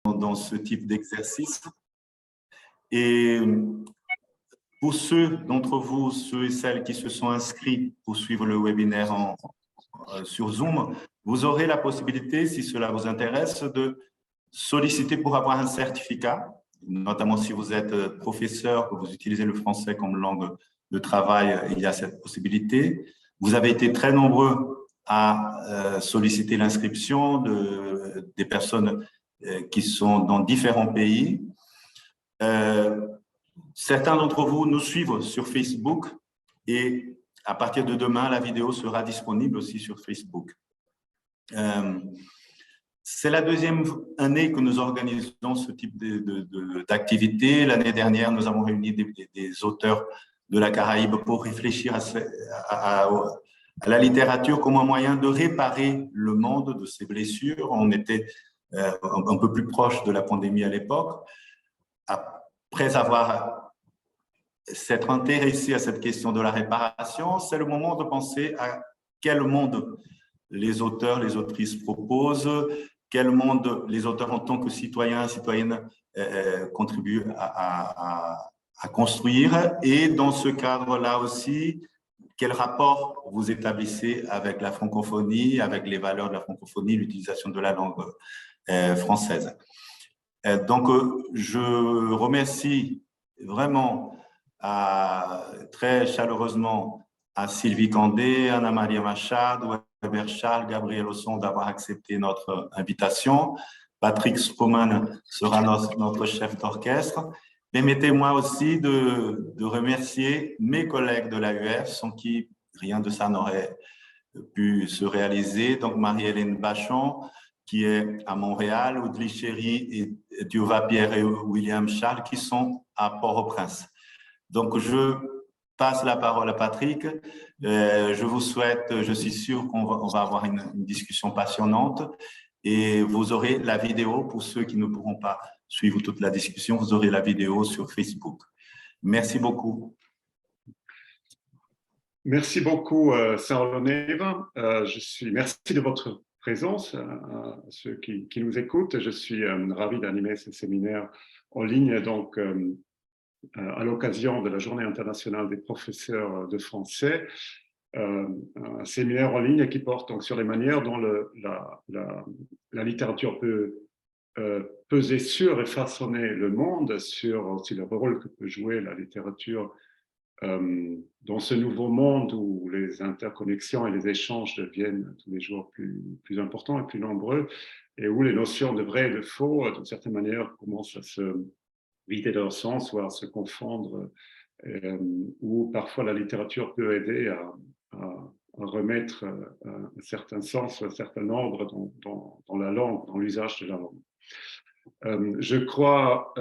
dans ce type d'exercice. Et pour ceux d'entre vous, ceux et celles qui se sont inscrits pour suivre le webinaire sur Zoom, vous aurez la possibilité, si cela vous intéresse, de solliciter pour avoir un certificat, notamment si vous êtes professeur, que vous utilisez le français comme langue de travail, il y a cette possibilité. Vous avez été très nombreux à solliciter l'inscription des personnes qui sont dans différents pays. Certains d'entre vous nous suivent sur Facebook et à partir de demain, la vidéo sera disponible aussi sur Facebook. C'est la deuxième année que nous organisons ce type d'activité. L'année dernière, nous avons réuni des auteurs de la Caraïbe pour réfléchir à la littérature comme un moyen de réparer le monde de ses blessures. On était un peu plus proche de la pandémie à l'époque. Après avoir s'être intéressé à cette question de la réparation, c'est le moment de penser à quel monde les auteurs, les autrices proposent, quel monde les auteurs en tant que citoyens, citoyennes contribuent à construire. Et dans ce cadre-là aussi, quel rapport vous établissez avec la francophonie, avec les valeurs de la francophonie, l'utilisation de la langue française. Donc, je remercie vraiment très chaleureusement à Sylvie Candé, Anna-Maria Machad, Weber Charles, Gabriel Osson d'avoir accepté notre invitation. Patrick Spoman sera notre chef d'orchestre. Permettez-moi aussi de remercier mes collègues de l'AUF, sans qui rien de ça n'aurait pu se réaliser. Donc, Marie-Hélène Bachon, qui est à Montréal, Audley Chéry et Diova Pierre et William Charles, qui sont à Port-au-Prince. Donc, je passe la parole à Patrick. Je vous souhaite, je suis sûr qu'on va avoir une discussion passionnante et vous aurez la vidéo, pour ceux qui ne pourront pas suivre toute la discussion, vous aurez la vidéo sur Facebook. Merci beaucoup. Merci beaucoup, Saint-Oloneva. Merci de votre présence à ceux qui nous écoutent. Je suis ravi d'animer ce séminaire en ligne, donc à l'occasion de la Journée internationale des professeurs de français, un séminaire en ligne qui porte donc sur les manières dont la littérature peut peser sur et façonner le monde, sur aussi le rôle que peut jouer la littérature dans ce nouveau monde où les interconnexions et les échanges deviennent tous les jours plus importants et plus nombreux, et où les notions de vrai et de faux, d'une certaine manière, commencent à se vider de leur sens ou à se confondre, où parfois la littérature peut aider à remettre un certain sens ou un certain ordre dans la langue, dans l'usage de la langue. Je crois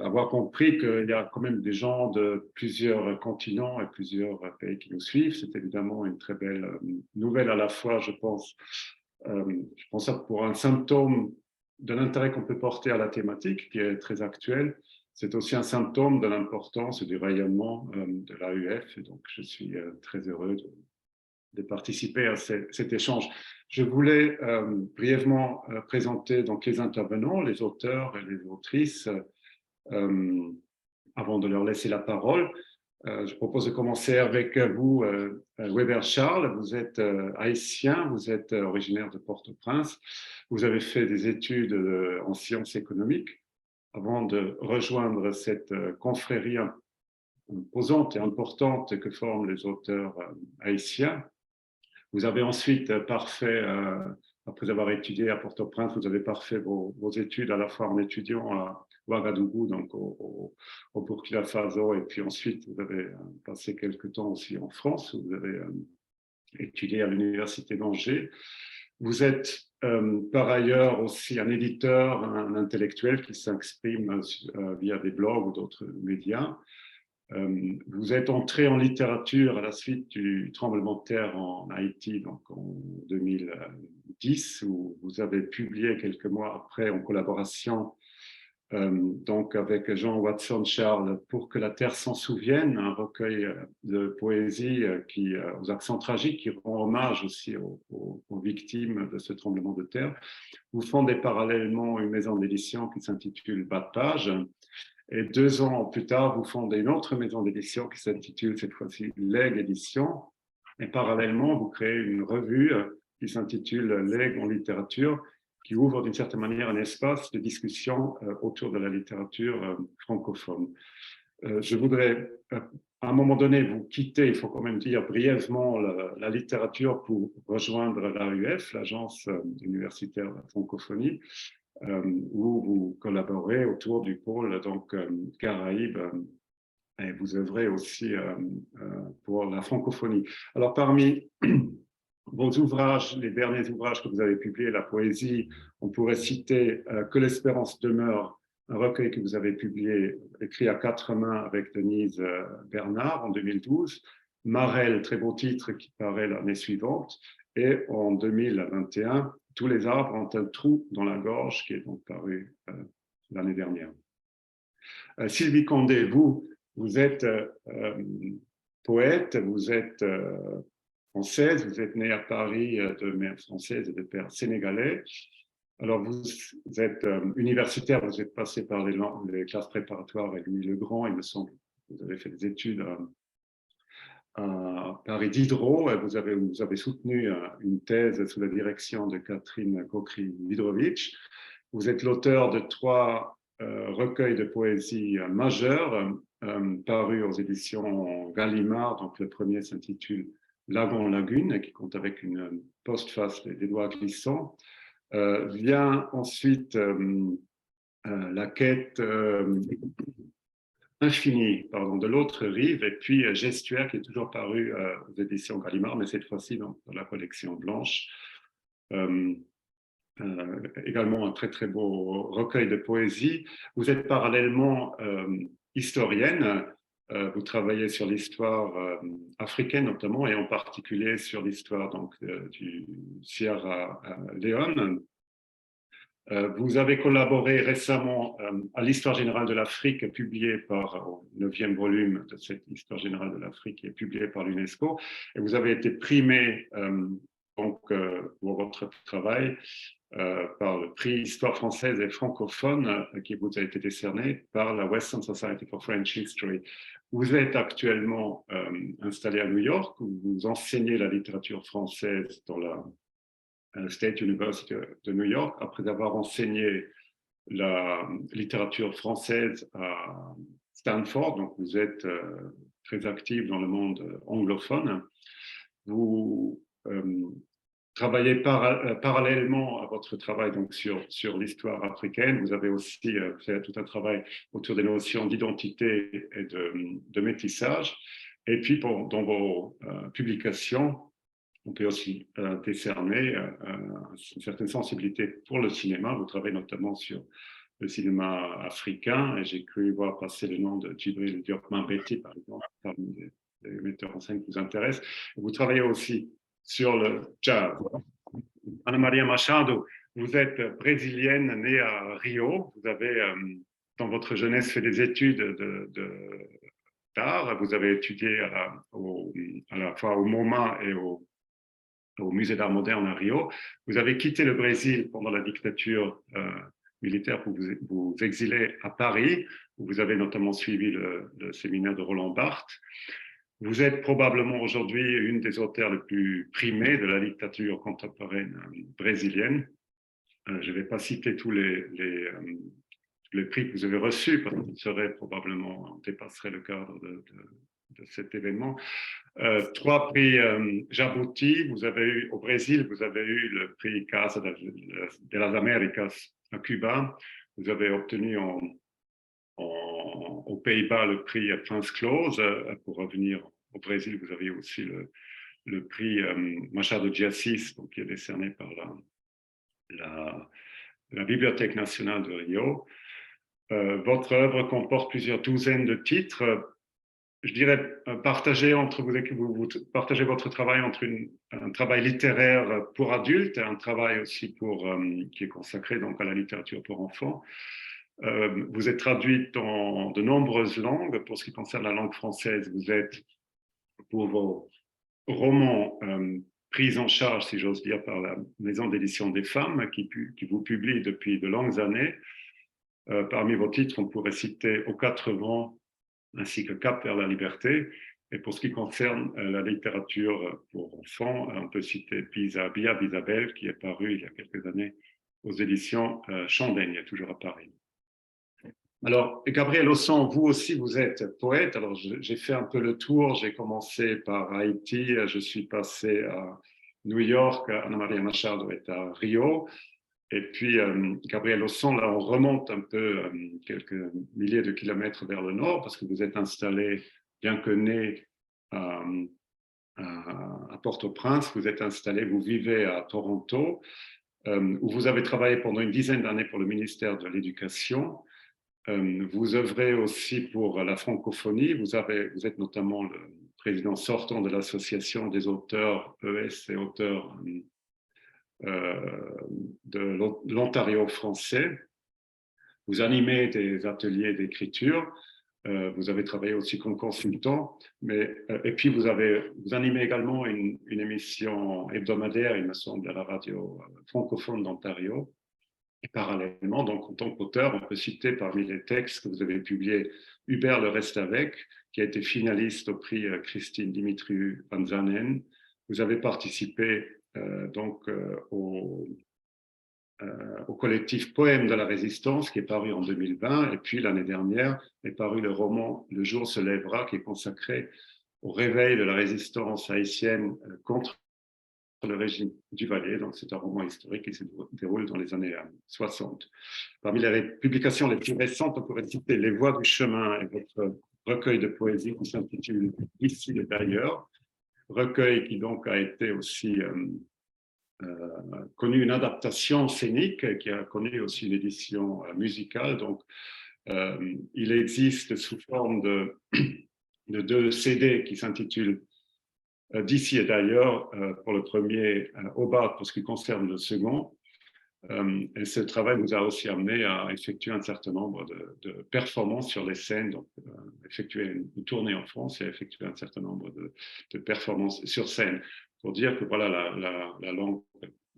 avoir compris qu'il y a quand même des gens de plusieurs continents et plusieurs pays qui nous suivent. C'est évidemment une très belle nouvelle à la fois, je pense pour un symptôme de l'intérêt qu'on peut porter à la thématique qui est très actuelle. C'est aussi un symptôme de l'importance du rayonnement de l'AUF. Et donc, je suis très heureux de participer à cet échange. Je voulais brièvement présenter donc les intervenants, les auteurs et les autrices, avant de leur laisser la parole. Je propose de commencer avec vous, Weber Charles. Vous êtes haïtien, vous êtes originaire de Port-au-Prince. Vous avez fait des études en sciences économiques avant de rejoindre cette confrérie imposante et importante que forment les auteurs haïtiens. Vous avez ensuite après avoir étudié à Port-au-Prince, vous avez parfait vos études à la fois en étudiant à Ouagadougou, donc au Burkina Faso, et puis ensuite vous avez passé quelques temps aussi en France, où vous avez étudié à l'Université d'Angers. Vous êtes par ailleurs aussi un éditeur, un intellectuel qui s'exprime via des blogs ou d'autres médias. Vous êtes entré en littérature à la suite du tremblement de terre en Haïti, donc en 2010, où vous avez publié quelques mois après, en collaboration donc avec Jean Watson Charles, Pour que la Terre s'en souvienne, un recueil de poésie aux accents tragiques qui rend hommage aussi aux victimes de ce tremblement de terre. Vous fondez parallèlement une maison d'édition qui s'intitule Bas de Page. Et 2 ans plus tard, vous fondez une autre maison d'édition qui s'intitule cette fois-ci L'Aigle Édition. Et parallèlement, vous créez une revue qui s'intitule L'Aigle en littérature, qui ouvre d'une certaine manière un espace de discussion autour de la littérature francophone. Je voudrais, à un moment donné, vous quitter, il faut quand même dire brièvement, la littérature pour rejoindre l'AUF, l'Agence universitaire de la francophonie, où vous collaborez autour du pôle donc, Caraïbes, et vous œuvrez aussi pour la francophonie. Alors, parmi vos ouvrages, les derniers ouvrages que vous avez publiés, la poésie, on pourrait citer Que l'espérance demeure, un recueil que vous avez publié, écrit à 4 mains avec Denise Bernard en 2012, Marelle, très beau titre qui paraît l'année suivante, et en 2021, Tous les arbres ont un trou dans la gorge, qui est donc paru l'année dernière. Sylvie Condé, vous êtes poète, vous êtes française, vous êtes née à Paris de mère française et de père sénégalais. Alors, vous êtes universitaire, vous êtes passé par les classes préparatoires et Louis le Grand, il me semble. Vous avez fait des études à Paris Diderot. Vous avez soutenu une thèse sous la direction de Catherine Kokry-Vidrovitch. Vous êtes l'auteur de 3 recueils de poésie majeurs parus aux éditions Gallimard. Donc, le premier s'intitule Lagon Lagune, qui compte avec une postface des doigts glissants. Vient ensuite La quête infinie de l'autre rive, et puis Gestuaire, qui est toujours paru aux éditions Gallimard, mais cette fois-ci dans la collection blanche. Également un très très beau recueil de poésie. Vous êtes parallèlement historienne. Vous travaillez sur l'histoire africaine notamment, et en particulier sur l'histoire du Sierra Leone. Vous avez collaboré récemment à l'Histoire générale de l'Afrique, publiée au 9e volume de cette Histoire générale de l'Afrique, qui est publiée par l'UNESCO, et vous avez été primé pour votre travail par le prix Histoire française et francophone qui vous a été décerné par la Western Society for French History. Vous êtes actuellement installé à New York, où vous enseignez la littérature française dans la State University de New York, après avoir enseigné la littérature française à Stanford. Donc, vous êtes très actif dans le monde anglophone. Vous travaillez parallèlement à votre travail donc, sur l'histoire africaine. Vous avez aussi fait tout un travail autour des notions d'identité et de métissage. Et puis, dans vos publications, on peut aussi décerner une certaine sensibilité pour le cinéma. Vous travaillez notamment sur le cinéma africain, et j'ai cru voir passer le nom de Djibril Diop Mambéty, par exemple, parmi les metteurs en scène qui vous intéressent. Vous travaillez aussi sur le jazz. Ana Maria Machado, vous êtes brésilienne, née à Rio. Vous avez, dans votre jeunesse, fait des études d'art. Vous avez étudié à la fois au MoMA et au Musée d'art moderne à Rio. Vous avez quitté le Brésil pendant la dictature militaire pour vous exiler à Paris, où vous avez notamment suivi le séminaire de Roland Barthes. Vous êtes probablement aujourd'hui une des auteurs les plus primées de la littérature contemporaine brésilienne. Je ne vais pas citer tous les prix que vous avez reçus, parce qu'on dépasserait le cadre de cet événement. 3 prix Jabuti, vous avez eu au Brésil, vous avez eu le prix Casa de las Américas à Cuba, vous avez obtenu aux Pays-Bas le prix Prince Claus. Pour revenir au Brésil, vous avez aussi le prix Machado de Assis, donc, qui est décerné par la Bibliothèque nationale de Rio. Votre œuvre comporte plusieurs douzaines de titres. Je dirais vous partagez votre travail entre un travail littéraire pour adultes et un travail aussi qui est consacré donc à la littérature pour enfants. Vous êtes traduite dans de nombreuses langues. Pour ce qui concerne la langue française, vous êtes, pour vos romans, pris en charge, si j'ose dire, par la Maison d'édition des femmes, qui vous publie depuis de longues années. Parmi vos titres, on pourrait citer Aux quatre vents, ainsi que Cap vers la liberté. Et pour ce qui concerne la littérature pour enfants, on peut citer Bia Bisabel, qui est paru il y a quelques années aux éditions Chandaigne, toujours à Paris. Alors, Gabriel Osson, vous aussi, vous êtes poète. Alors, j'ai fait un peu le tour. J'ai commencé par Haïti, je suis passé à New York, Anna Maria Machado est à Rio. Et puis, Gabriel Osson, là, on remonte un peu quelques milliers de kilomètres vers le nord, parce que vous êtes installé, bien que né à Port-au-Prince, vous êtes installé, vous vivez à Toronto, où vous avez travaillé pendant une dizaine d'années pour le ministère de l'Éducation. Vous œuvrez aussi pour la francophonie. Vous êtes notamment le président sortant de l'association des auteurs ES et auteurs de l'Ontario français. Vous animez des ateliers d'écriture. Vous avez travaillé aussi comme consultant, et puis vous animez également une émission hebdomadaire, il me semble, à la radio francophone d'Ontario. Et parallèlement, donc en tant qu'auteur, on peut citer parmi les textes que vous avez publiés Hubert le reste avec, qui a été finaliste au prix Christine Dimitriou Van Zanen. Vous avez participé au collectif Poèmes de la Résistance, qui est paru en 2020, et puis l'année dernière est paru le roman Le jour se lèvera, qui est consacré au réveil de la résistance haïtienne contre le régime Duvalier. Donc, c'est un roman historique qui se déroule dans les années 60. Parmi les publications les plus récentes, on pourrait citer Les Voix du chemin et votre recueil de poésie qui s'intitule Ici et d'ailleurs, recueil qui donc a été aussi connu une adaptation scénique, qui a connu aussi une édition musicale. Donc, il existe sous forme de deux CD qui s'intitulent D'ici et d'ailleurs, pour le premier, au bas pour ce qui concerne le second. Et ce travail nous a aussi amené à effectuer un certain nombre de performances sur les scènes, donc effectuer une tournée en France et effectuer un certain nombre de performances sur scène, pour dire que voilà, la langue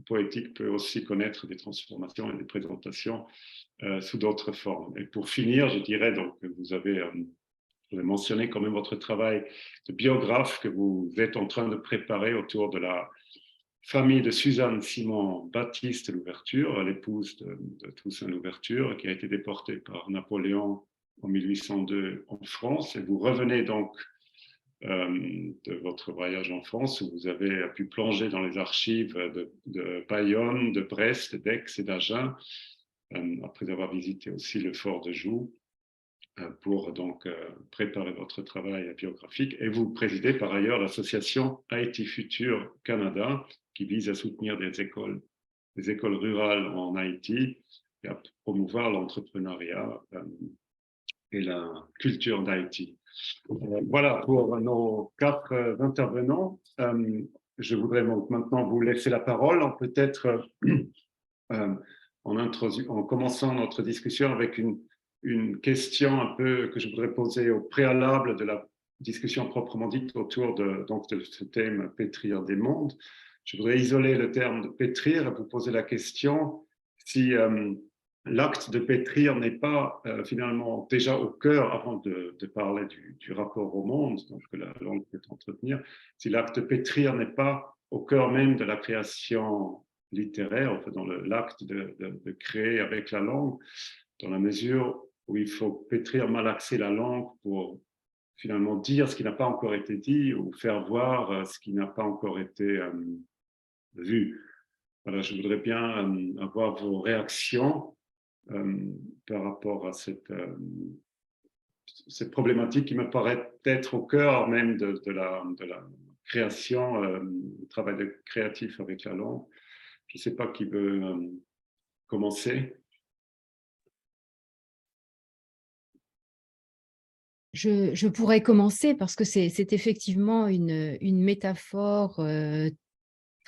poétique peut aussi connaître des transformations et des présentations sous d'autres formes. Et pour finir, je dirais donc que vous avez mentionné quand même votre travail de biographe que vous êtes en train de préparer autour de la famille de Suzanne Simon Baptiste Louverture, l'épouse de Toussaint Louverture, qui a été déportée par Napoléon en 1802 en France. Et vous revenez donc de votre voyage en France, où vous avez pu plonger dans les archives de Bayonne, de Brest, d'Aix et d'Agen, après avoir visité aussi le fort de Joux, pour donc préparer votre travail biographique. Et vous présidez par ailleurs l'association Haïti Futur Canada, qui vise à soutenir des écoles rurales en Haïti et à promouvoir l'entrepreneuriat et la culture d'Haïti. Voilà pour nos 4 intervenants. Je voudrais donc maintenant vous laisser la parole, peut-être en commençant notre discussion avec une question un peu que je voudrais poser au préalable de la discussion proprement dite autour de ce thème pétrir des mondes. Je voudrais isoler le terme de pétrir et vous poser la question si l'acte de pétrir n'est pas finalement déjà au cœur, avant de parler du rapport au monde, donc que la langue peut entretenir, si l'acte de pétrir n'est pas au cœur même de la création littéraire, en fait, dans l'acte de créer avec la langue, dans la mesure où il faut pétrir, malaxer la langue pour finalement dire ce qui n'a pas encore été dit ou faire voir ce qui n'a pas encore été vu. Voilà, je voudrais bien avoir vos réactions par rapport à cette problématique qui me paraît être au cœur même de la création, du travail créatif avec la langue. Je ne sais pas qui veut commencer. Je pourrais commencer parce que c'est effectivement une métaphore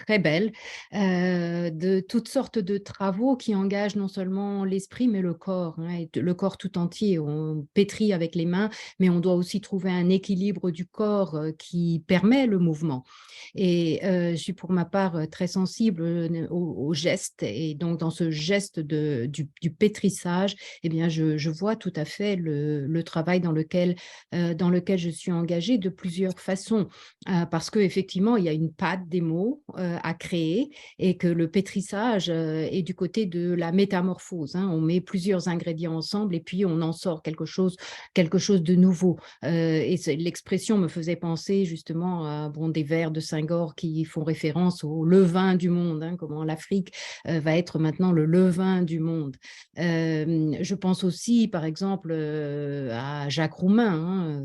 très belle, de toutes sortes de travaux qui engagent non seulement l'esprit, mais le corps, hein, et le corps tout entier. On pétrit avec les mains, mais on doit aussi trouver un équilibre du corps qui permet le mouvement. Et je suis pour ma part très sensible au geste. Et donc, dans ce geste du pétrissage, eh bien, je vois tout à fait le travail dans lequel je suis engagée de plusieurs façons. Parce qu'effectivement, il y a une pâte des mots à créer et que le pétrissage est du côté de la métamorphose, hein. On met plusieurs ingrédients ensemble et puis on en sort quelque chose de nouveau. Et l'expression me faisait penser justement à des vers de Senghor qui font référence au levain du monde, hein, comment l'Afrique va être maintenant le levain du monde. Je pense aussi, par exemple, à Jacques Roumain,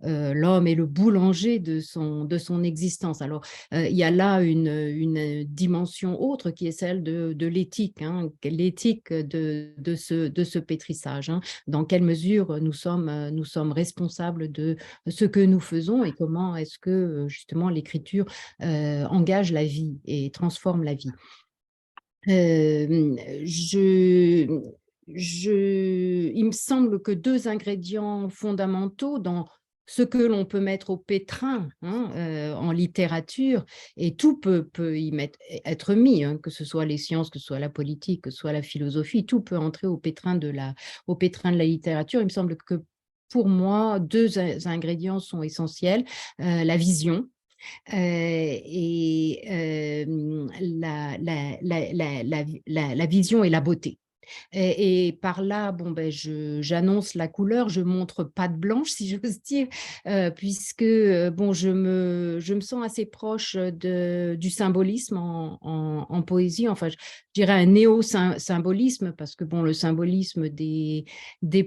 hein, l'homme est le boulanger de son existence. Alors, il y a là une dimension autre qui est celle de l'éthique, hein, l'éthique de ce pétrissage, hein. Dans quelle mesure nous sommes responsables de ce que nous faisons et comment est-ce que justement l'écriture engage la vie et transforme la vie. Je, il me semble que deux ingrédients fondamentaux dans ce que l'on peut mettre au pétrin, hein, en littérature, et tout peut être mis, hein, que ce soit les sciences, que ce soit la politique, que ce soit la philosophie, tout peut entrer au pétrin de la littérature. Il me semble que pour moi, deux ingrédients sont essentiels, la vision, et la vision et la beauté. Et par là, j'annonce la couleur, je montre patte blanche, si j'ose dire, puisque je me sens assez proche du symbolisme en poésie. Enfin, je dirais un néo-symbolisme, parce que le symbolisme des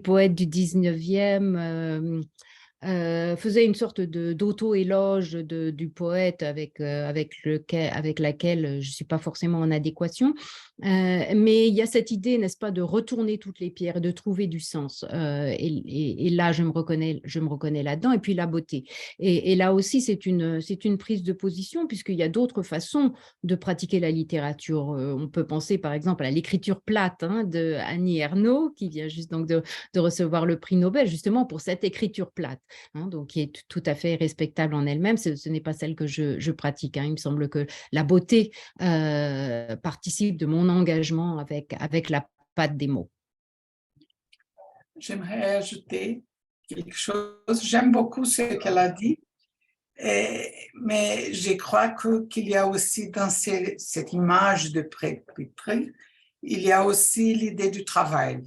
poètes du 19e faisait une sorte d'auto-éloge du poète avec laquelle je ne suis pas forcément en adéquation. Mais il y a cette idée, n'est-ce pas, de retourner toutes les pierres, de trouver du sens. Et là, je me reconnais là-dedans. Et puis la beauté. Et là aussi, c'est une prise de position, puisqu'il y a d'autres façons de pratiquer la littérature. On peut penser, par exemple, à l'écriture plate, hein, de Annie Ernaux, qui vient juste donc de recevoir le prix Nobel, justement pour cette écriture plate, hein, donc qui est tout à fait respectable en elle-même. Ce n'est pas celle que je pratique, hein. Il me semble que la beauté participe de mon engagement avec la patte des mots. J'aimerais ajouter quelque chose. J'aime beaucoup ce qu'elle a dit, mais je crois qu'il y a aussi dans cette image de pétri, il y a aussi l'idée du travail.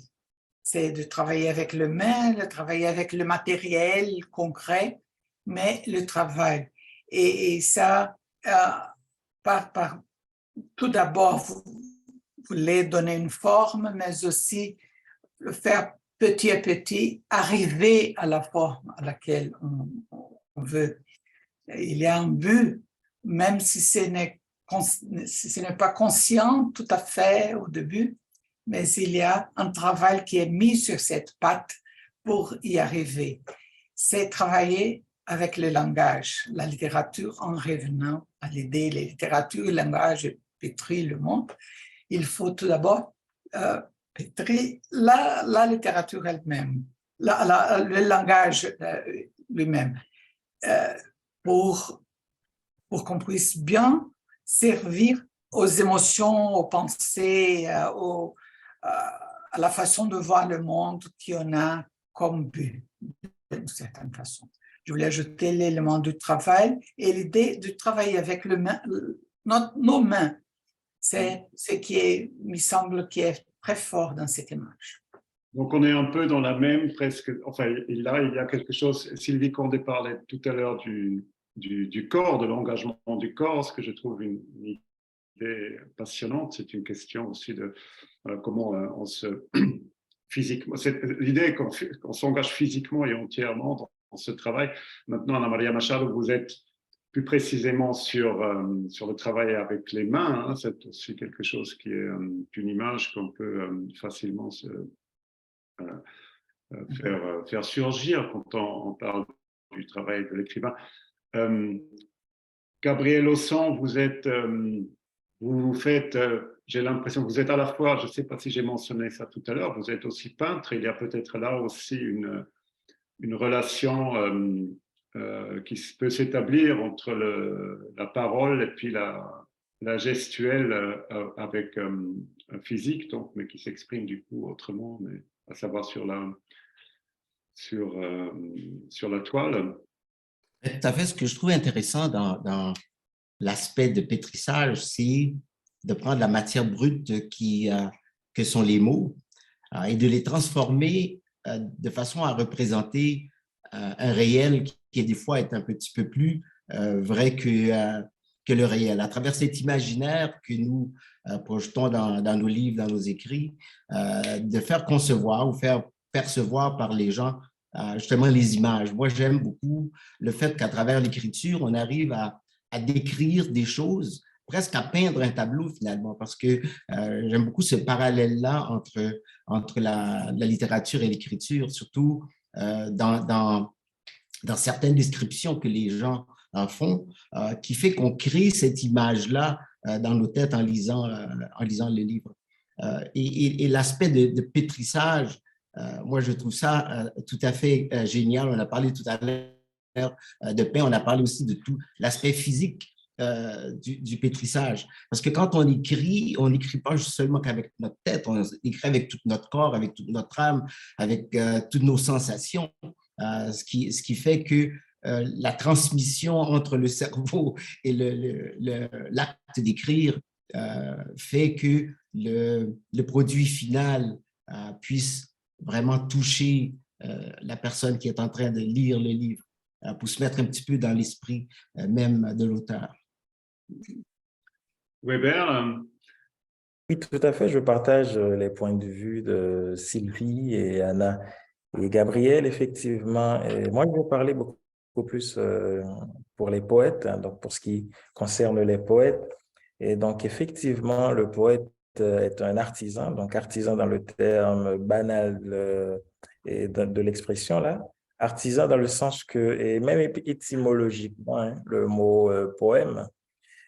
C'est de travailler avec le main, de travailler avec le matériel concret, mais le travail. Et ça, tout d'abord, vous voulez donner une forme, mais aussi le faire petit à petit, arriver à la forme à laquelle on veut. Il y a un but, même si ce n'est pas conscient tout à fait au début, mais il y a un travail qui est mis sur cette patte pour y arriver. C'est travailler avec le langage, la littérature, en revenant à l'idée, la littérature, le langage pétrit le monde. Il faut tout d'abord pétrir la littérature elle-même, le langage lui-même, pour qu'on puisse bien servir aux émotions, aux pensées, à la façon de voir le monde qu'on a comme but, d'une certaine façon. Je voulais ajouter l'élément du travail et l'idée de travailler avec nos mains. C'est ce qui me semble qui est très fort dans cette image. Donc, on est un peu dans la même, presque, enfin, là, il y a quelque chose, Sylvie Condé parlait tout à l'heure du corps, de l'engagement du corps, ce que je trouve une idée passionnante. C'est une question aussi de comment on se physiquement, l'idée qu'on s'engage physiquement et entièrement dans ce travail. Maintenant, Anna Maria Machado, vous êtes plus précisément sur le travail avec les mains, hein. C'est aussi quelque chose qui est une image qu'on peut facilement faire surgir quand on parle du travail de l'écrivain. Gabriel Ossan, vous faites, j'ai l'impression que vous êtes à la fois, je ne sais pas si j'ai mentionné ça tout à l'heure, vous êtes aussi peintre. Il y a peut-être là aussi une relation qui peut s'établir entre la parole et puis la gestuelle avec un physique, donc, mais qui s'exprime du coup autrement, mais à savoir sur la toile. Tout à fait. Ce que je trouve intéressant dans l'aspect de pétrissage, c'est de prendre la matière brute que sont les mots et de les transformer de façon à représenter un réel qui des fois est un petit peu plus vrai que le réel. À travers cet imaginaire que nous projetons dans nos livres, dans nos écrits, de faire concevoir ou faire percevoir par les gens justement les images. Moi, j'aime beaucoup le fait qu'à travers l'écriture, on arrive à décrire des choses, presque à peindre un tableau finalement, parce que j'aime beaucoup ce parallèle-là entre la littérature et l'écriture, surtout dans certaines descriptions que les gens font, qui fait qu'on crée cette image-là dans nos têtes en lisant le livre. Et l'aspect de pétrissage, moi, je trouve ça tout à fait génial. On a parlé tout à l'heure de pain, on a parlé aussi de tout l'aspect physique du pétrissage. Parce que quand on n'écrit pas seulement qu'avec notre tête, on écrit avec tout notre corps, avec toute notre âme, avec toutes nos sensations, ce qui fait que la transmission entre le cerveau et l'acte d'écrire fait que le produit final puisse vraiment toucher la personne qui est en train de lire le livre pour se mettre un petit peu dans l'esprit même de l'auteur. Weber. Oui, tout à fait. Je partage les points de vue de Sylvie et Anna et Gabriel, effectivement. Et moi, je vais parler beaucoup plus pour les poètes, hein, donc pour ce qui concerne les poètes. Et donc, effectivement, le poète est un artisan, donc artisan dans le terme banal et de l'expression là. Artisan dans le sens que, et même étymologiquement, hein, le mot poème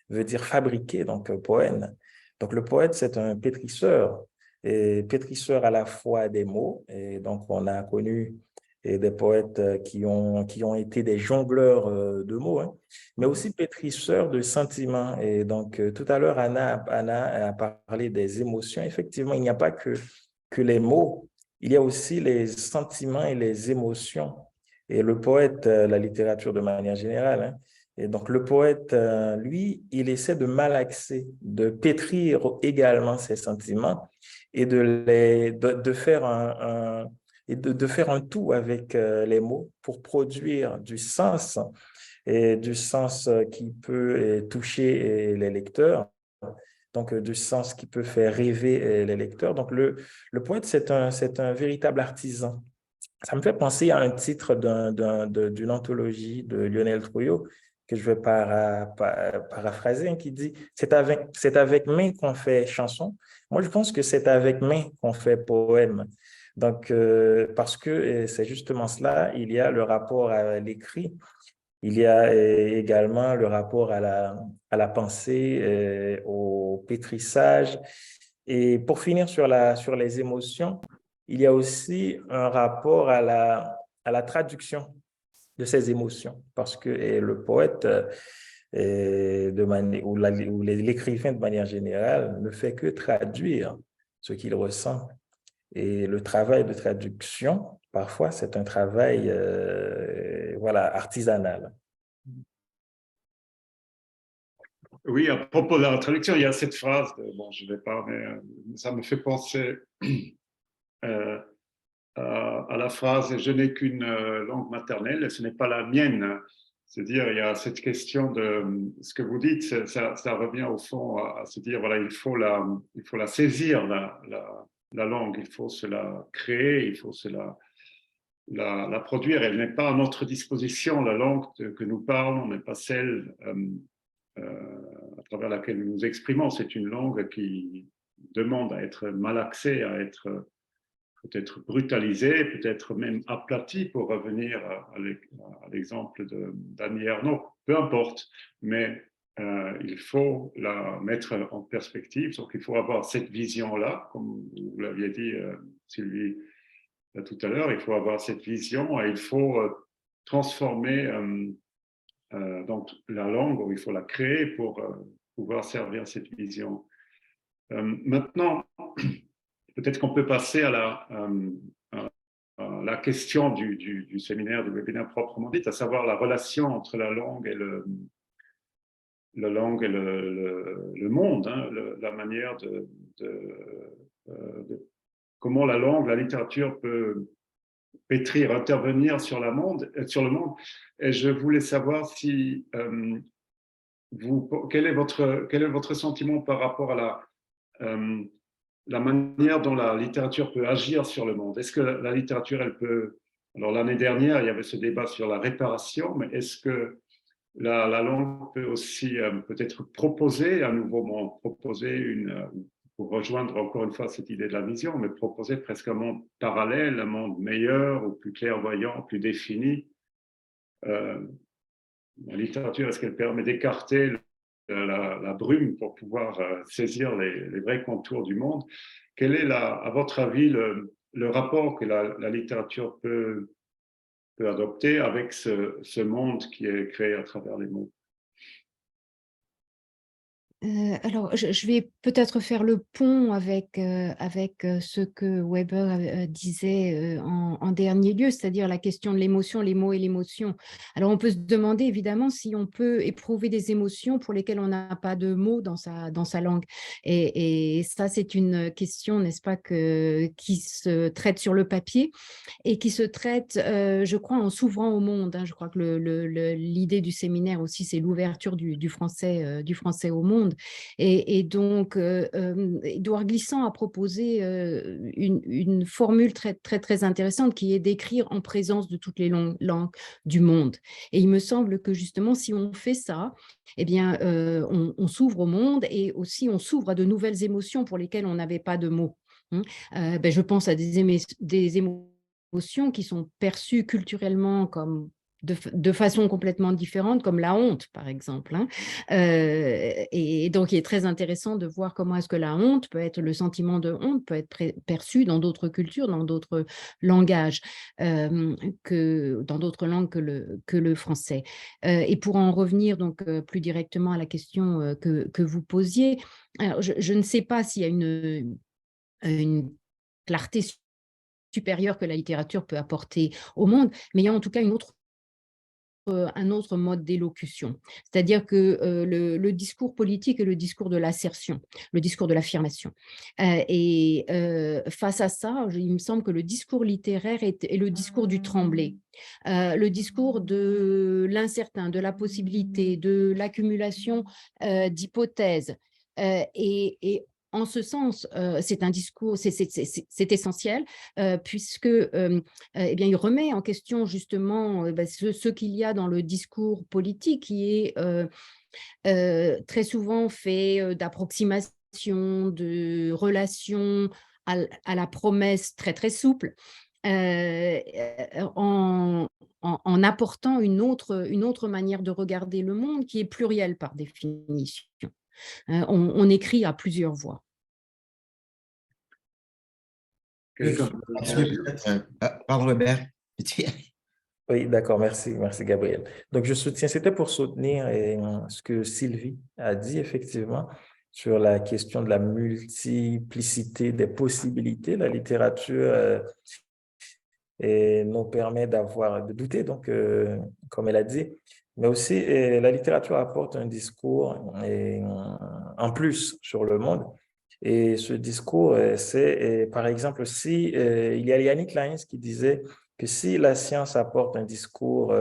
veut dire fabriquer, donc poème. Donc le poète, c'est un pétrisseur, et pétrisseur à la fois des mots, et donc on a connu des poètes qui ont été des jongleurs de mots, hein, mais aussi pétrisseurs de sentiments. Et donc tout à l'heure, Anna a parlé des émotions. Effectivement, il n'y a pas que les mots, il y a aussi les sentiments et les émotions. Et le poète, la littérature de manière générale, hein, et donc, le poète, lui, il essaie de malaxer, de pétrir également ses sentiments et de faire de faire un tout avec les mots pour produire du sens, et du sens qui peut toucher les lecteurs, donc du sens qui peut faire rêver les lecteurs. Donc, le poète, c'est un véritable artisan. Ça me fait penser à un titre d'une anthologie de Lionel Trouillot que je vais paraphraser, hein, qui dit « C'est avec main qu'on fait chanson ». Moi, je pense que c'est avec main qu'on fait poème. Donc, parce que c'est justement cela, il y a le rapport à l'écrit, il y a également le rapport à la pensée, au pétrissage. Et pour finir sur les émotions, il y a aussi un rapport à la traduction de ces émotions, parce que le poète ou l'écrivain de manière générale ne fait que traduire ce qu'il ressent. Et le travail de traduction, parfois, c'est un travail artisanal. Oui, à propos de la traduction, il y a cette phrase, je ne vais pas, mais ça me fait penser à la phrase « je n'ai qu'une langue maternelle et ce n'est pas la mienne ». C'est-à-dire, il y a cette question de ce que vous dites, ça revient au fond à se dire, voilà, il faut la saisir, la langue, il faut se la créer, il faut la produire. Elle n'est pas à notre disposition, la langue que nous parlons n'est pas celle à travers laquelle nous nous exprimons. C'est une langue qui demande à être malaxée, à être peut-être brutalisé, peut-être même aplati, pour revenir à l'exemple d'Annie Ernaux, peu importe, mais il faut la mettre en perspective, donc il faut avoir cette vision-là, comme vous l'aviez dit, Sylvie, tout à l'heure, il faut avoir cette vision et il faut transformer donc la langue, ou il faut la créer pour pouvoir servir cette vision. Maintenant, peut-être qu'on peut passer à la question du séminaire, du webinaire proprement dit, à savoir la relation entre la langue et le monde, hein, la manière de comment la langue, la littérature peut pétrir, intervenir sur le monde. Et je voulais savoir si quel est votre sentiment par rapport à la manière dont la littérature peut agir sur le monde. Est-ce que la littérature, elle peut... Alors l'année dernière, il y avait ce débat sur la réparation, mais est-ce que la langue peut aussi peut-être proposer un nouveau monde, pour rejoindre encore une fois cette idée de la vision, mais proposer presque un monde parallèle, un monde meilleur ou plus clairvoyant, plus défini. La littérature, est-ce qu'elle permet d'écarter la brume pour pouvoir saisir les vrais contours du monde? Quel est, à votre avis, le rapport que la littérature peut adopter avec ce monde qui est créé à travers les mots? Alors, je vais peut-être faire le pont avec ce que Weber disait en dernier lieu, c'est-à-dire la question de l'émotion, les mots et l'émotion. Alors, on peut se demander évidemment si on peut éprouver des émotions pour lesquelles on n'a pas de mots dans sa langue. Et ça, c'est une question, n'est-ce pas, qui se traite sur le papier et qui se traite, je crois, en s'ouvrant au monde. Hein. Je crois que l'idée du séminaire aussi, c'est l'ouverture du français au monde. Et donc, Édouard Glissant a proposé une formule très, très, très intéressante qui est d'écrire en présence de toutes les langues du monde. Et il me semble que justement, si on fait ça, eh bien, on s'ouvre au monde et aussi on s'ouvre à de nouvelles émotions pour lesquelles on n'avait pas de mots. Je pense à des émotions qui sont perçues culturellement comme de façon complètement différente, comme la honte, par exemple. Et donc, il est très intéressant de voir comment est-ce que la honte le sentiment de honte peut être perçu dans d'autres cultures, dans d'autres langages, dans d'autres langues que le français. Et pour en revenir donc plus directement à la question que vous posiez, alors, je ne sais pas s'il y a une clarté supérieure que la littérature peut apporter au monde, mais il y a en tout cas un autre mode d'élocution. C'est-à-dire que le discours politique est le discours de l'assertion, le discours de l'affirmation. Face à ça, il me semble que le discours littéraire est le discours du tremblé, le discours de l'incertain, de la possibilité, de l'accumulation d'hypothèses. Et en ce sens, c'est un discours, c'est essentiel, puisque eh bien, il remet en question justement ce qu'il y a dans le discours politique qui est très souvent fait d'approximation, de relations à la promesse très, très souple, en apportant une autre manière de regarder le monde qui est plurielle par définition. On écrit à plusieurs voix. Pardon, Robert. Oui, d'accord, merci Gabriel. Donc, c'était pour soutenir ce que Sylvie a dit, effectivement, sur la question de la multiplicité des possibilités. La littérature nous permet de douter, donc, comme elle a dit, mais aussi la littérature apporte un discours en plus sur le monde. Et ce discours, c'est, par exemple, il y a Yannick Laïns qui disait que si la science apporte un discours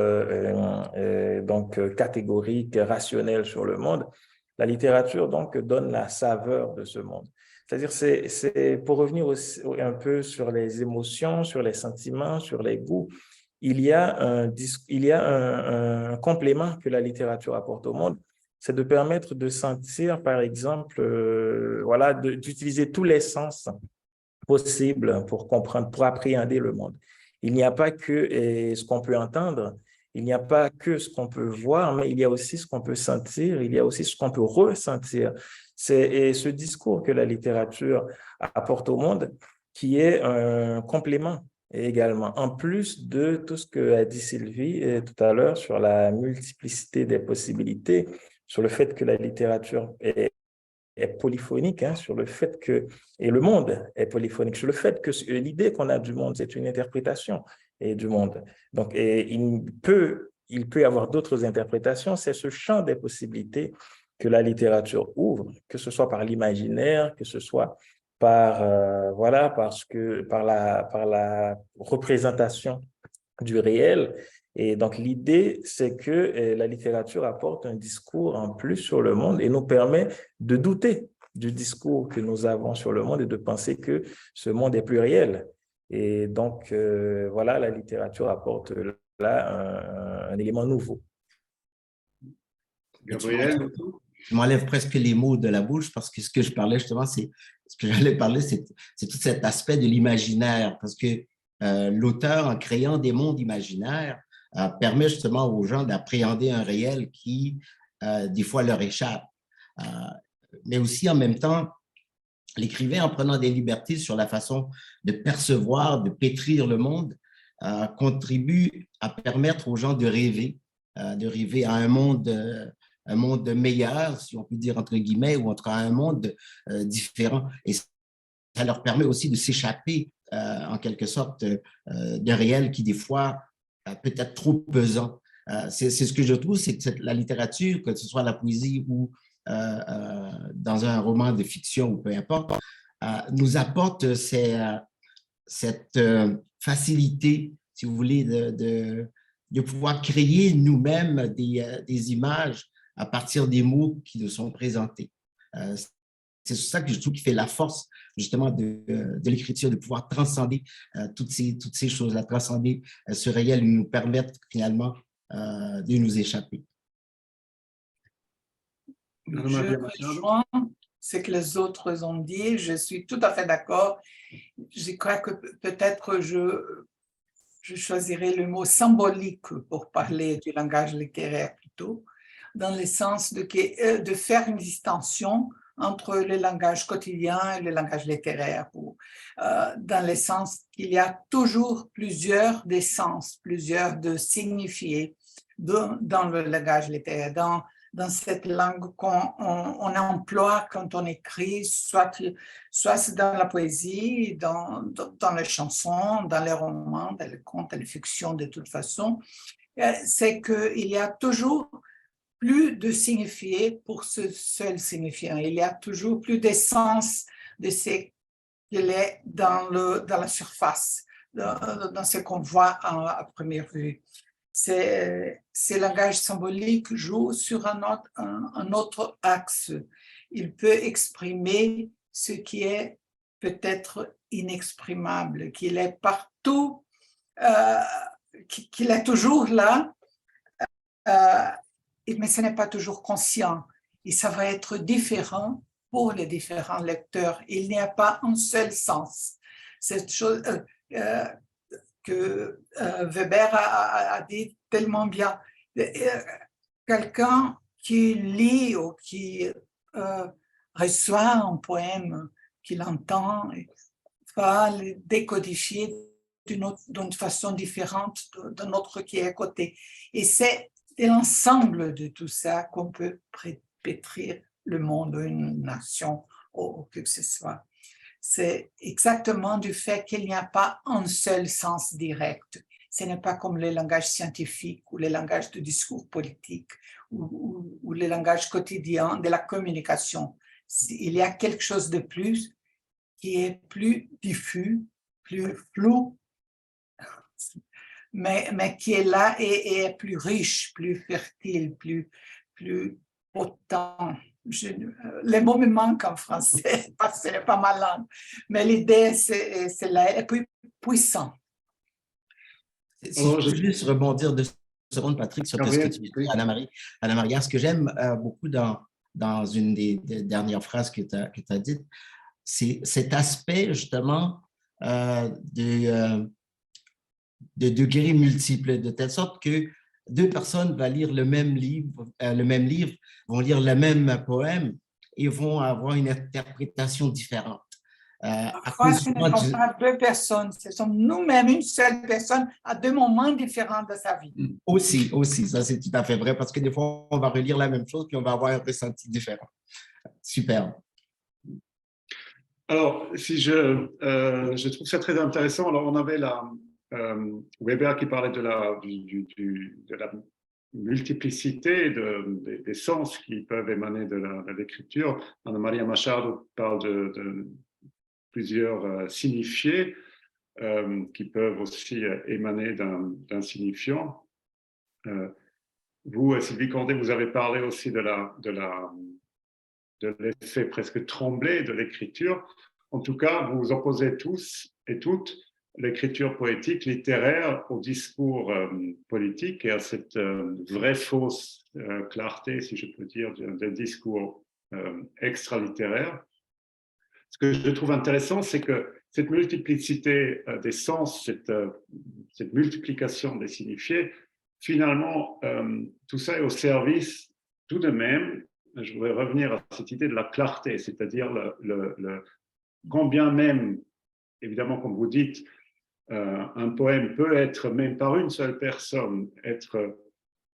donc catégorique, rationnel sur le monde, la littérature donc donne la saveur de ce monde. C'est-à-dire, c'est pour revenir aussi un peu sur les émotions, sur les sentiments, sur les goûts, il y a un complément que la littérature apporte au monde, c'est de permettre de sentir, par exemple, d'utiliser tous les sens possibles pour comprendre, pour appréhender le monde. Il n'y a pas que ce qu'on peut entendre, il n'y a pas que ce qu'on peut voir, mais il y a aussi ce qu'on peut sentir, il y a aussi ce qu'on peut ressentir. C'est ce discours que la littérature apporte au monde qui est un complément également, en plus de tout ce qu'a dit Sylvie tout à l'heure sur la multiplicité des possibilités, sur le fait que la littérature est polyphonique, hein, sur le fait que, et le monde est polyphonique, sur le fait que l'idée qu'on a du monde, c'est une interprétation du monde. Donc, il peut y avoir d'autres interprétations, c'est ce champ des possibilités que la littérature ouvre, que ce soit par l'imaginaire, que ce soit par la représentation du réel. Et donc, l'idée, c'est que la littérature apporte un discours en plus sur le monde et nous permet de douter du discours que nous avons sur le monde et de penser que ce monde est pluriel. Et donc, voilà, la littérature apporte là un élément nouveau. Gabriel? Je m'enlève presque les mots de la bouche parce que ce que je parlais justement, ce que j'allais parler, c'est tout cet aspect de l'imaginaire. Parce que l'auteur, en créant des mondes imaginaires, permet justement aux gens d'appréhender un réel qui, des fois, leur échappe. Mais aussi, en même temps, l'écrivain, en prenant des libertés sur la façon de percevoir, de pétrir le monde, contribue à permettre aux gens de rêver à un monde meilleur, si on peut dire entre guillemets, ou entre un monde différent. Et ça leur permet aussi de s'échapper, en quelque sorte, d'un réel qui, des fois, peut être trop pesant. C'est ce que je trouve, c'est que la littérature, que ce soit la poésie ou dans un roman de fiction ou peu importe, nous apporte cette facilité, si vous voulez, de pouvoir créer nous-mêmes des images à partir des mots qui nous sont présentés. C'est ça que je trouve qui fait la force justement de l'écriture, de pouvoir transcender toutes ces choses-là, transcender ce réel, nous permettre finalement de nous échapper. Je rejoins ce que les autres ont dit, je suis tout à fait d'accord. Je crois que peut-être je choisirais le mot symbolique pour parler du langage littéraire plutôt, dans le sens de faire une distinction entre le langage quotidien et le langage littéraire, dans le sens qu'il y a toujours plusieurs des sens, plusieurs de signifiés dans le langage littéraire, dans cette langue qu'on emploie quand on écrit, soit c'est dans la poésie, dans les chansons, dans les romans, dans les contes, dans les fictions de toute façon, c'est qu'il y a toujours plus de signifiés pour ce seul signifiant. Il y a toujours plus d'essence de ce qu'il est dans la surface, dans ce qu'on voit à première vue. Ce langage symbolique joue sur un autre axe. Il peut exprimer ce qui est peut-être inexprimable, qu'il est partout, qu'il est toujours là, mais ce n'est pas toujours conscient. Et ça va être différent pour les différents lecteurs. Il n'y a pas un seul sens. Cette chose que Weber a dit tellement bien. Quelqu'un qui lit ou qui reçoit un poème qu'il entend va le décodifier d'une façon différente d'un autre qui est à côté. Et c'est l'ensemble de tout ça qu'on peut pétrir le monde, une nation ou que ce soit. C'est exactement du fait qu'il n'y a pas un seul sens direct. Ce n'est pas comme le langage scientifique ou le langage de discours politique ou le langage quotidien de la communication. Il y a quelque chose de plus qui est plus diffus, plus flou, mais qui est là et est plus riche, plus fertile, plus potent. Les mots me manquent en français parce que ce n'est pas ma langue, mais l'idée, c'est là, et puis puissant. Si je peux juste rebondir 2 secondes, Patrick, sur ce que tu dis, Anna-Maria. Ce que j'aime beaucoup dans une des dernières phrases que tu as dites, c'est cet aspect justement de degrés multiples, de telle sorte que deux personnes vont lire le même livre, vont lire le même poème et vont avoir une interprétation différente. À Parfois, cause ce ne sont pas deux personnes, ce sont nous-mêmes, une seule personne à deux moments différents de sa vie. Aussi, ça c'est tout à fait vrai, parce que des fois, on va relire la même chose, puis on va avoir un ressenti différent. Super. Alors, si je trouve ça très intéressant. Alors, on avait Weber qui parlait de la multiplicité des sens qui peuvent émaner de l'écriture. Anna Maria Machado parle de plusieurs signifiés qui peuvent aussi émaner d'un signifiant. Vous, Sylvie Condé, vous avez parlé aussi de l'effet presque tremblé de l'écriture. En tout cas, vous opposez tous et toutes l'écriture poétique, littéraire au discours politique et à cette vraie fausse clarté, si je peux dire, d'un discours extra-littéraire. Ce que je trouve intéressant, c'est que cette multiplicité des sens, cette multiplication des signifiés, finalement, tout ça est au service tout de même. Je voudrais revenir à cette idée de la clarté, c'est-à-dire combien même, évidemment, comme vous dites, un poème peut être, même par une seule personne, être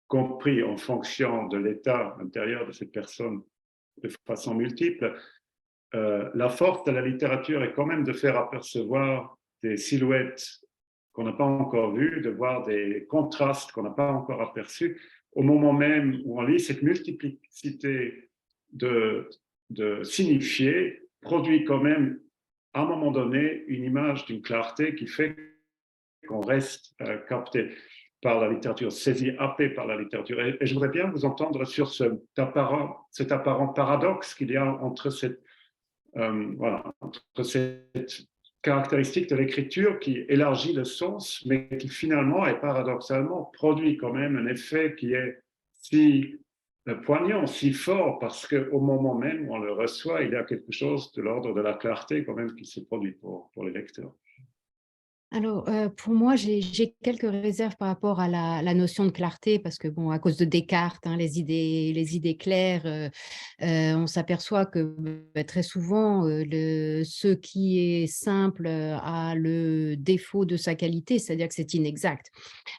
compris en fonction de l'état intérieur de cette personne de façon multiple. La force de la littérature est quand même de faire apercevoir des silhouettes qu'on n'a pas encore vues, de voir des contrastes qu'on n'a pas encore aperçus, au moment même où on lit cette multiplicité de signifiés, produit quand même, à un moment donné, une image d'une clarté qui fait qu'on reste capté par la littérature, saisi, happé par la littérature. Et je voudrais bien vous entendre sur cet apparent paradoxe qu'il y a entre cette caractéristique de l'écriture qui élargit le sens, mais qui finalement et paradoxalement produit quand même un effet qui est si poignant, si fort, parce qu'au moment même où on le reçoit, il y a quelque chose de l'ordre de la clarté quand même qui se produit pour les lecteurs. Alors, pour moi, j'ai quelques réserves par rapport à la notion de clarté, parce que, bon, à cause de Descartes, hein, les idées claires, on s'aperçoit que très souvent, ce qui est simple a le défaut de sa qualité, c'est-à-dire que c'est inexact.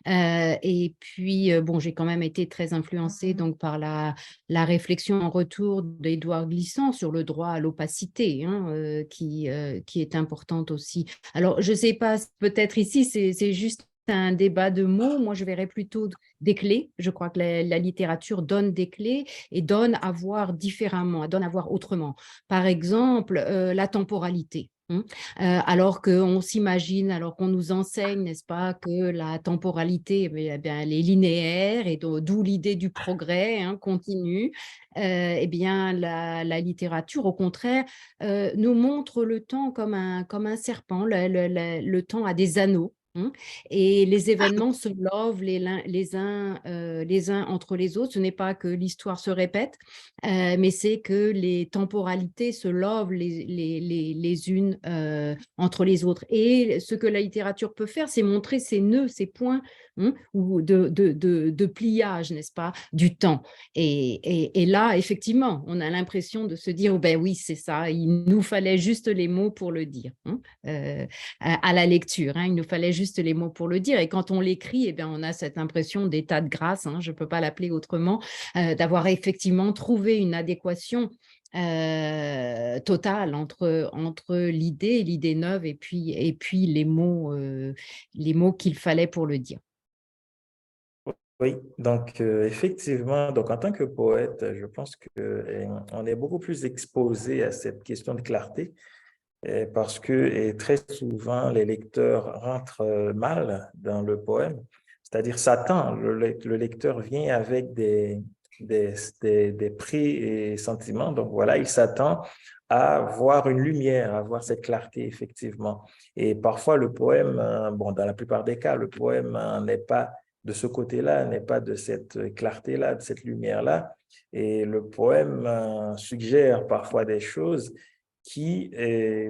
Et puis, bon, j'ai quand même été très influencée donc, par la réflexion en retour d'Édouard Glissant sur le droit à l'opacité, hein, qui est importante aussi. Alors, je ne sais pas, peut-être ici, c'est juste un débat de mots. Moi, je verrais plutôt des clés. Je crois que la littérature donne des clés et donne à voir différemment, donne à voir autrement. Par exemple, la temporalité. Alors qu'on s'imagine, alors qu'on nous enseigne, n'est-ce pas, que la temporalité, eh bien, elle est linéaire et d'où l'idée du progrès continu. Eh bien, la littérature, au contraire, nous montre le temps comme un serpent. Le temps a des anneaux. Et les événements se lovent les uns entre les autres. Ce n'est pas que l'histoire se répète, mais c'est que les temporalités se lovent les unes entre les autres. Et ce que la littérature peut faire, c'est montrer ces nœuds, ces points ou de pliage, n'est-ce pas, du temps. Et là, effectivement, on a l'impression de se dire, oh ben oui, c'est ça, il nous fallait juste les mots pour le dire à la lecture. Il nous fallait juste les mots pour le dire. Et quand on l'écrit, eh bien, on a cette impression d'état de grâce, je ne peux pas l'appeler autrement, d'avoir effectivement trouvé une adéquation totale entre l'idée neuve et puis les mots qu'il fallait pour le dire. Oui, donc effectivement, donc en tant que poète, je pense qu'on est beaucoup plus exposé à cette question de clarté parce que très souvent, les lecteurs rentrent mal dans le poème, c'est-à-dire s'attend, le lecteur vient avec des prix et sentiments, donc voilà, il s'attend à voir une lumière, à voir cette clarté, effectivement. Et parfois, le poème, bon, dans la plupart des cas, le poème n'est pas de ce côté-là, n'est pas de cette clarté-là, de cette lumière-là. Et le poème suggère parfois des choses qui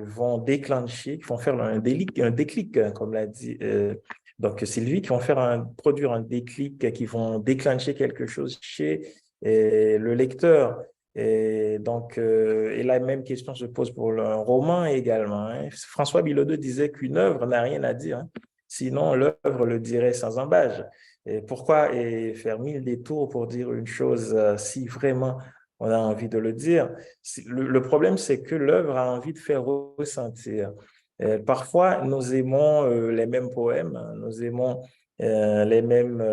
vont déclencher, qui vont faire un déclic, comme l'a dit donc Sylvie, qui vont produire un déclic, qui vont déclencher quelque chose chez le lecteur. Et donc, et la même question se pose pour un roman également. Hein. François Bilodeau disait qu'une œuvre n'a rien à dire, hein. Sinon l'œuvre le dirait sans embâge. Et pourquoi faire 1000 détours pour dire une chose si vraiment on a envie de le dire? Le problème, c'est que l'œuvre a envie de faire ressentir. Parfois, nous aimons les mêmes poèmes, nous aimons les mêmes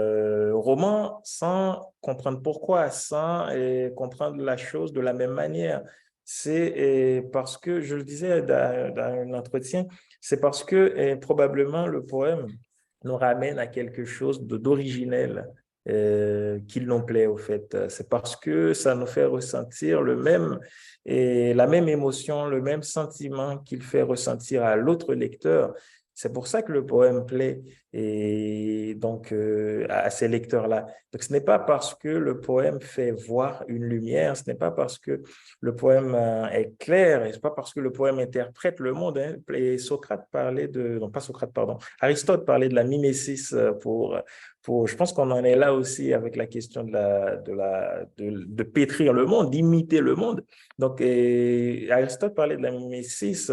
romans sans comprendre pourquoi, sans comprendre la chose de la même manière. C'est parce que, je le disais dans un entretien, c'est parce que probablement le poème nous ramène à quelque chose d'originel qui nous plaît au fait. C'est parce que ça nous fait ressentir la même émotion, le même sentiment qu'il fait ressentir à l'autre lecteur. C'est pour ça que le poème plaît et donc à ces lecteurs-là. Donc ce n'est pas parce que le poème fait voir une lumière, ce n'est pas parce que le poème est clair, et ce n'est pas parce que le poème interprète le monde. Hein. Et Socrate parlait non pas Socrate, pardon, Aristote parlait de la mimesis je pense qu'on en est là aussi avec la question de pétrir le monde, d'imiter le monde. Donc Aristote parlait de la mimesis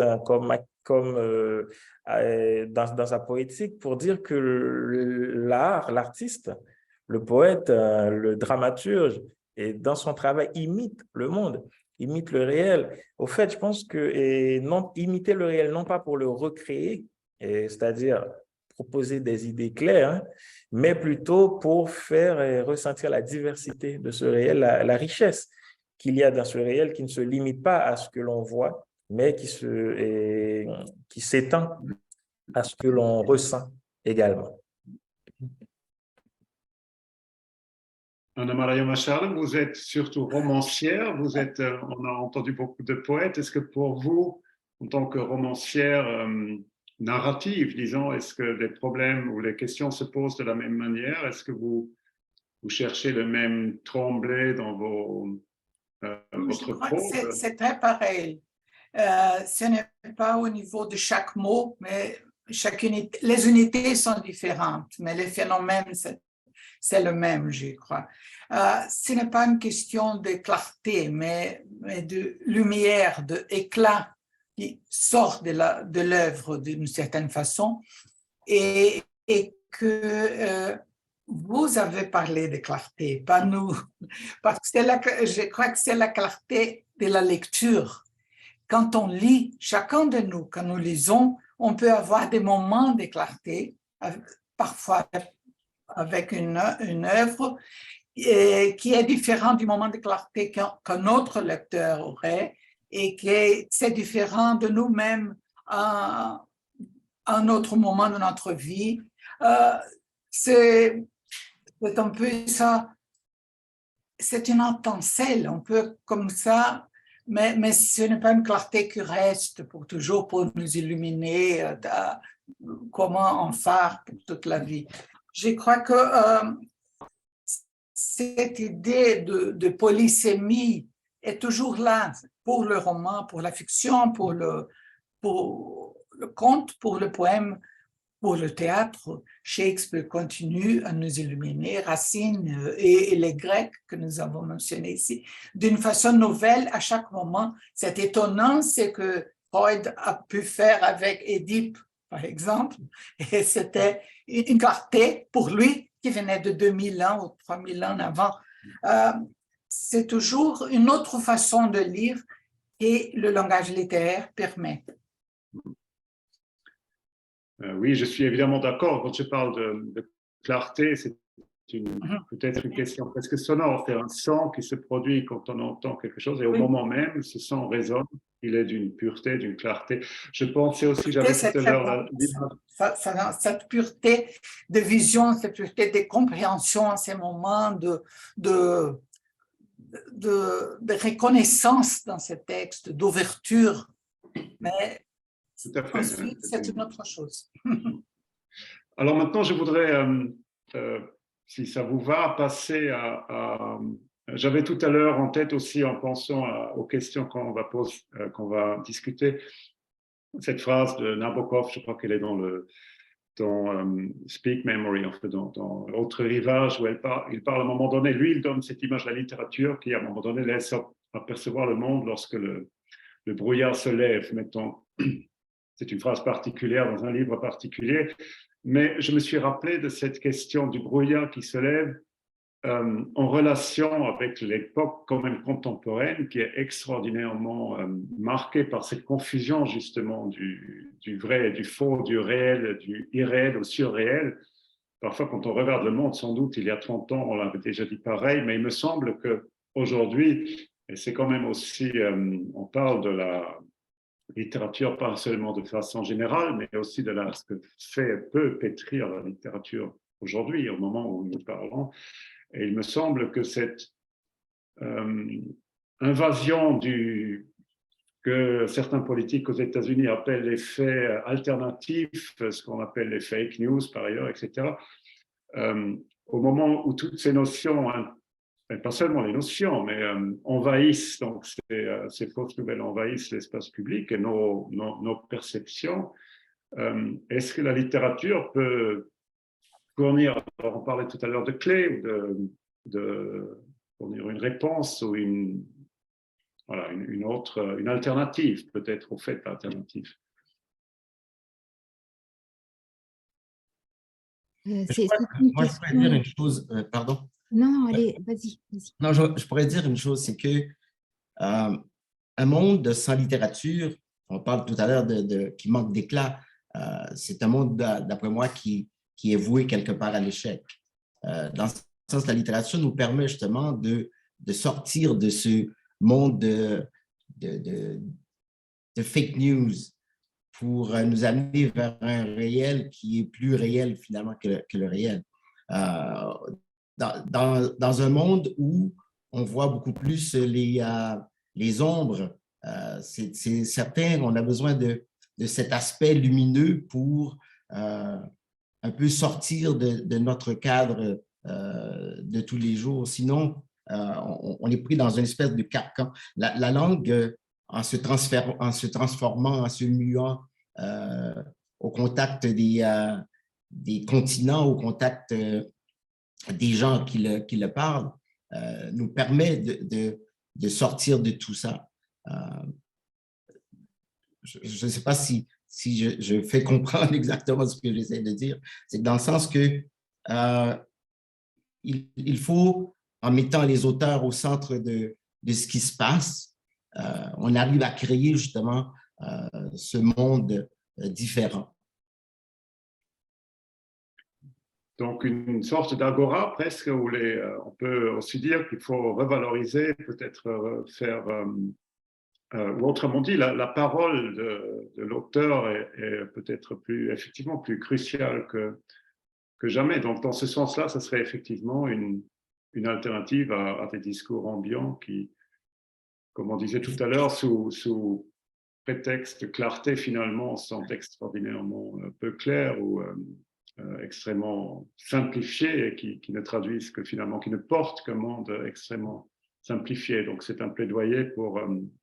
dans sa poétique pour dire que l'artiste, le poète, le dramaturge, et dans son travail, imite le monde, imite le réel. Au fait, je pense que imiter le réel, non pas pour le recréer, c'est-à-dire proposer des idées claires, hein, mais plutôt pour faire ressentir la diversité de ce réel, la richesse qu'il y a dans ce réel qui ne se limite pas à ce que l'on voit, mais qui s'étend à ce que l'on ressent également. Anna Maria Machado, vous êtes surtout romancière, on a entendu beaucoup de poètes. Est-ce que pour vous, en tant que romancière narrative, disons, est-ce que les problèmes ou les questions se posent de la même manière? Est-ce que vous cherchez le même tremblay dans votre prose? C'est très pareil. Ce n'est pas au niveau de chaque mot, mais les unités sont différentes, mais les phénomènes, c'est le même, je crois. Ce n'est pas une question de clarté, mais de lumière, d'éclat qui sort de l'œuvre d'une certaine façon, et que vous avez parlé de clarté, pas nous, parce que je crois que c'est la clarté de la lecture. Quand on lit, chacun de nous, quand nous lisons, on peut avoir des moments de clarté, parfois avec une œuvre qui est différente du moment de clarté qu'un autre lecteur aurait, et que c'est différent de nous-mêmes à un autre moment de notre vie. C'est un peu ça, c'est une étincelle, un peu comme ça, mais ce n'est pas une clarté qui reste pour toujours, pour nous illuminer comment en faire pour toute la vie. Je crois que cette idée de polysémie est toujours là pour le roman, pour la fiction, pour le conte, pour le poème, pour le théâtre. Shakespeare continue à nous illuminer, Racine et les Grecs que nous avons mentionnés ici, d'une façon nouvelle à chaque moment. C'est étonnant ce que Freud a pu faire avec Édipe, par exemple, et c'était une clarté pour lui qui venait de 2000 ans ou 3000 ans avant. C'est toujours une autre façon de lire et le langage littéraire permet. Oui, je suis évidemment d'accord. Quand je parle de clarté, c'est peut-être une question presque sonore. C'est un son qui se produit quand on entend quelque chose et au moment même, ce son résonne. Il est d'une pureté, d'une clarté. Je pensais aussi, j'avais tout à l'heure... Cette pureté de vision, cette pureté de compréhension à ces moments de reconnaissance dans ces textes, d'ouverture. Mais ensuite, c'est une autre chose. Alors maintenant, je voudrais, si ça vous va, passer à J'avais tout à l'heure en tête aussi, en pensant aux questions qu'on va discuter, cette phrase de Nabokov, je crois qu'elle est dans Speak Memory, en fait, dans L'autre rivage, où il parle à un moment donné, lui, il donne cette image de la littérature qui, à un moment donné, laisse apercevoir le monde lorsque le brouillard se lève, mettons. C'est une phrase particulière dans un livre particulier, mais je me suis rappelé de cette question du brouillard qui se lève en relation avec l'époque quand même contemporaine qui est extraordinairement marquée par cette confusion justement du vrai et du faux, du réel, du irréel au surréel. Parfois, quand on regarde le monde, sans doute, il y a 30 ans, on l'avait déjà dit pareil, mais il me semble qu'aujourd'hui, et c'est quand même aussi, on parle de la littérature, pas seulement de façon générale, mais aussi de ce que peut pétrir la littérature aujourd'hui, au moment où nous parlons. Et il me semble que cette invasion que certains politiques aux États-Unis appellent les faits alternatifs, ce qu'on appelle les fake news par ailleurs, etc., au moment où toutes ces notions, pas seulement les notions, mais envahissent, donc ces fausses nouvelles envahissent l'espace public et nos perceptions, est-ce que la littérature peut fournir, on parlait tout à l'heure de clés, de fournir une réponse ou une alternative, peut-être au fait alternative. Moi, je pourrais dire une chose, pardon. Non, allez, vas-y. Non, je pourrais dire une chose, c'est que un monde sans littérature, on parle tout à l'heure qui manque d'éclat, c'est un monde, d'après moi, qui est voué quelque part à l'échec. Dans ce sens, la littérature nous permet justement de sortir de ce monde de fake news pour nous amener vers un réel qui est plus réel finalement que le réel. Dans un monde où on voit beaucoup plus les ombres, c'est certain qu'on a besoin de cet aspect lumineux pour un peu sortir de notre cadre de tous les jours. Sinon, on est pris dans une espèce de carcan. La langue, en se transformant, en se muant au contact des continents, au contact des gens qui le parlent, nous permet de sortir de tout ça. Je ne sais pas si je fais comprendre exactement ce que j'essaie de dire. C'est dans le sens que il faut, en mettant les auteurs au centre de ce qui se passe, on arrive à créer justement ce monde différent. Donc, une sorte d'agora presque, où on peut aussi dire qu'il faut revaloriser, peut-être faire, ou autrement dit, la parole de l'auteur est peut-être effectivement plus cruciale que jamais. Donc, dans ce sens-là, ce serait effectivement une alternative à des discours ambiants qui, comme on disait tout à l'heure, sous prétexte de clarté, finalement, sont extraordinairement peu clairs ou extrêmement simplifiés et qui ne traduisent que finalement, qui ne portent qu'un monde extrêmement simplifié. Donc, c'est un plaidoyer pour,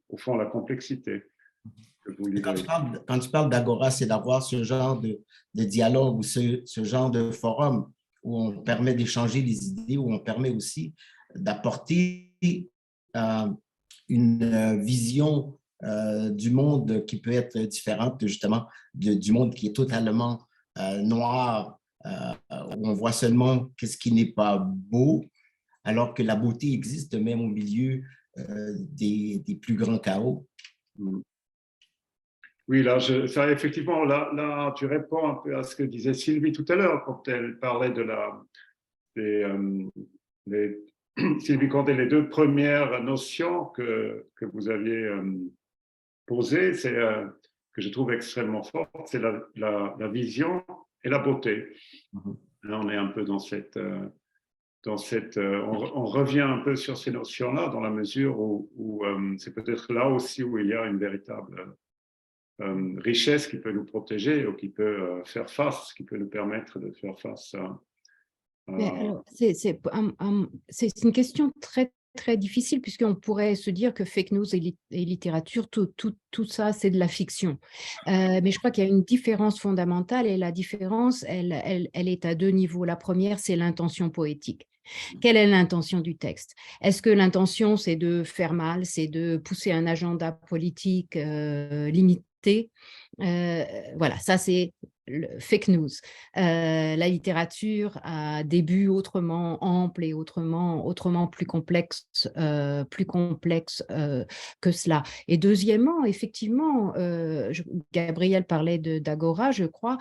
au fond, la complexité. Quand tu parles d'agora, c'est d'avoir ce genre de dialogue ou ce genre de forum où on permet d'échanger des idées, où on permet aussi d'apporter une vision du monde qui peut être différente justement du monde qui est totalement noir, où on voit seulement ce qui n'est pas beau, alors que la beauté existe même au milieu des plus grands chaos. Oui, là, effectivement, là, tu réponds un peu à ce que disait Sylvie tout à l'heure quand elle parlait Sylvie Condé, les deux premières notions que vous aviez posées, que je trouve extrêmement fortes, c'est la vision et la beauté. Là, on est un peu on revient un peu sur ces notions-là dans la mesure où c'est peut-être là aussi où il y a une véritable richesse qui peut nous protéger ou qui peut faire face, qui peut nous permettre de faire face à... C'est une question très, très difficile, puisqu'on pourrait se dire que fake news et littérature, tout ça, c'est de la fiction. Mais je crois qu'il y a une différence fondamentale, et la différence, elle est à deux niveaux. La première, c'est l'intention poétique. Quelle est l'intention du texte? Est-ce que l'intention, c'est de faire mal, c'est de pousser un agenda politique limité? Voilà, ça c'est le fake news. La littérature a des buts autrement amples et autrement plus complexes que cela. Et deuxièmement, effectivement, Gabriel parlait d'agora, je crois.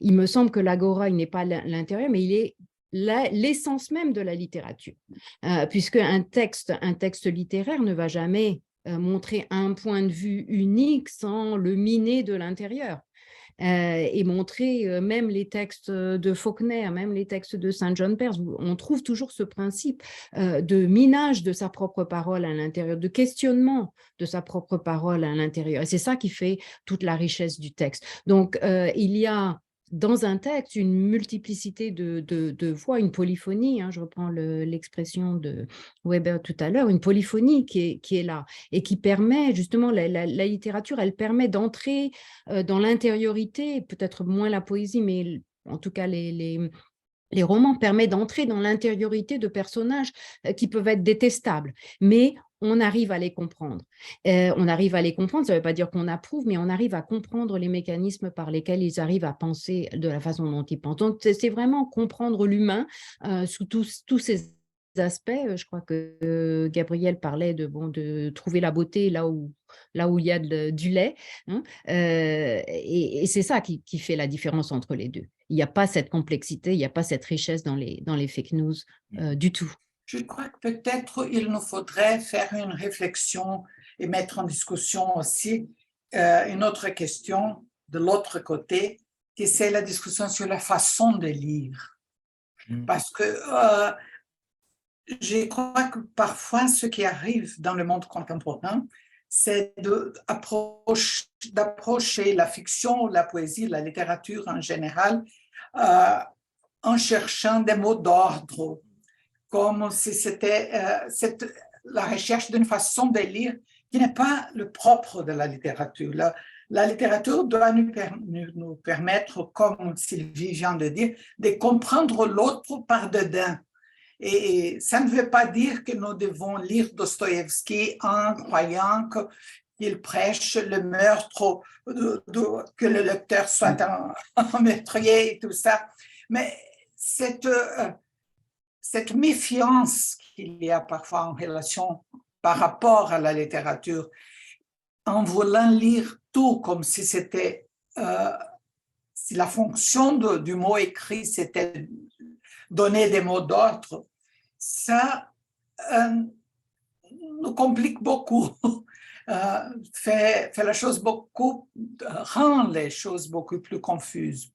Il me semble que l'agora, il n'est pas l'intérieur, mais il est l'essence même de la littérature, puisque un texte littéraire ne va jamais montrer un point de vue unique sans le miner de l'intérieur. Et montrer même les textes de Faulkner, même les textes de Saint John Perse, on trouve toujours ce principe de minage de sa propre parole à l'intérieur, de questionnement de sa propre parole à l'intérieur. Et c'est ça qui fait toute la richesse du texte. Donc, il y a dans un texte une multiplicité de voix, une polyphonie, je reprends l'expression de Weber tout à l'heure, une polyphonie qui est là et qui permet justement, la littérature, elle permet d'entrer dans l'intériorité, peut-être moins la poésie, mais en tout cas les romans permettent d'entrer dans l'intériorité de personnages qui peuvent être détestables, mais on arrive à les comprendre. On arrive à les comprendre, ça ne veut pas dire qu'on approuve, mais on arrive à comprendre les mécanismes par lesquels ils arrivent à penser de la façon dont ils pensent. Donc, c'est vraiment comprendre l'humain sous tous ces aspects. Je crois que Gabriel parlait de trouver la beauté là où il y a du lait. Et c'est ça qui fait la différence entre les deux. Il n'y a pas cette complexité, il n'y a pas cette richesse dans les fake news du tout. Je crois que peut-être il nous faudrait faire une réflexion et mettre en discussion aussi une autre question de l'autre côté, qui c'est la discussion sur la façon de lire. Parce que je crois que parfois ce qui arrive dans le monde contemporain, c'est d'approcher la fiction, la poésie, la littérature en général, en cherchant des mots d'ordre, comme si c'était la recherche d'une façon de lire qui n'est pas le propre de la littérature. La littérature doit nous permettre, comme Sylvie vient de dire, de comprendre l'autre par dedans. Et ça ne veut pas dire que nous devons lire Dostoïevski en croyant qu'il prêche le meurtre, que le lecteur soit un meurtrier et tout ça. Mais cette méfiance qu'il y a parfois en relation par rapport à la littérature, en voulant lire tout comme si c'était, si la fonction du mot écrit, c'était donner des mots d'ordre, ça nous complique beaucoup, fait la chose rend les choses beaucoup plus confuses,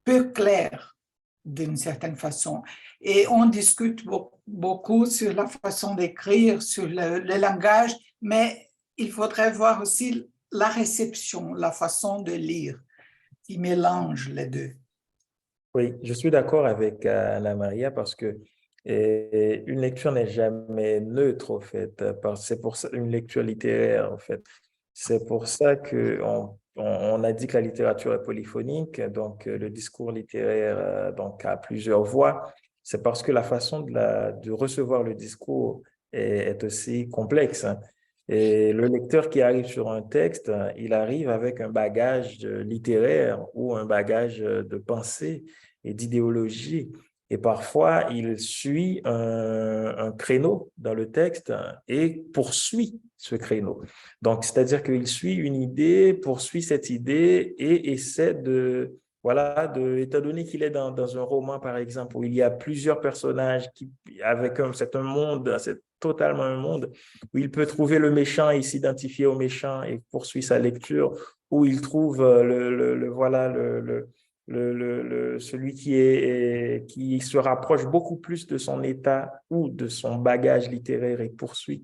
peu claires d'une certaine façon. Et on discute beaucoup sur la façon d'écrire, sur le langage, mais il faudrait voir aussi la réception, la façon de lire, qui mélange les deux. Oui, je suis d'accord avec Anna-Maria parce que une lecture n'est jamais neutre, en fait. C'est pour ça, une lecture littéraire, en fait. C'est pour ça qu'on a dit que la littérature est polyphonique, donc le discours littéraire donc, a plusieurs voix. C'est parce que la façon de recevoir le discours est aussi complexe. Et le lecteur qui arrive sur un texte, il arrive avec un bagage littéraire ou un bagage de pensée et d'idéologie. Et parfois, il suit un créneau dans le texte et poursuit ce créneau. Donc, c'est-à-dire qu'il suit une idée, poursuit cette idée et essaie étant donné qu'il est dans un roman, par exemple, où il y a plusieurs personnages c'est un monde, c'est totalement un monde où il peut trouver le méchant et s'identifier au méchant et poursuit sa lecture, où il trouve celui qui se rapproche beaucoup plus de son état ou de son bagage littéraire et poursuit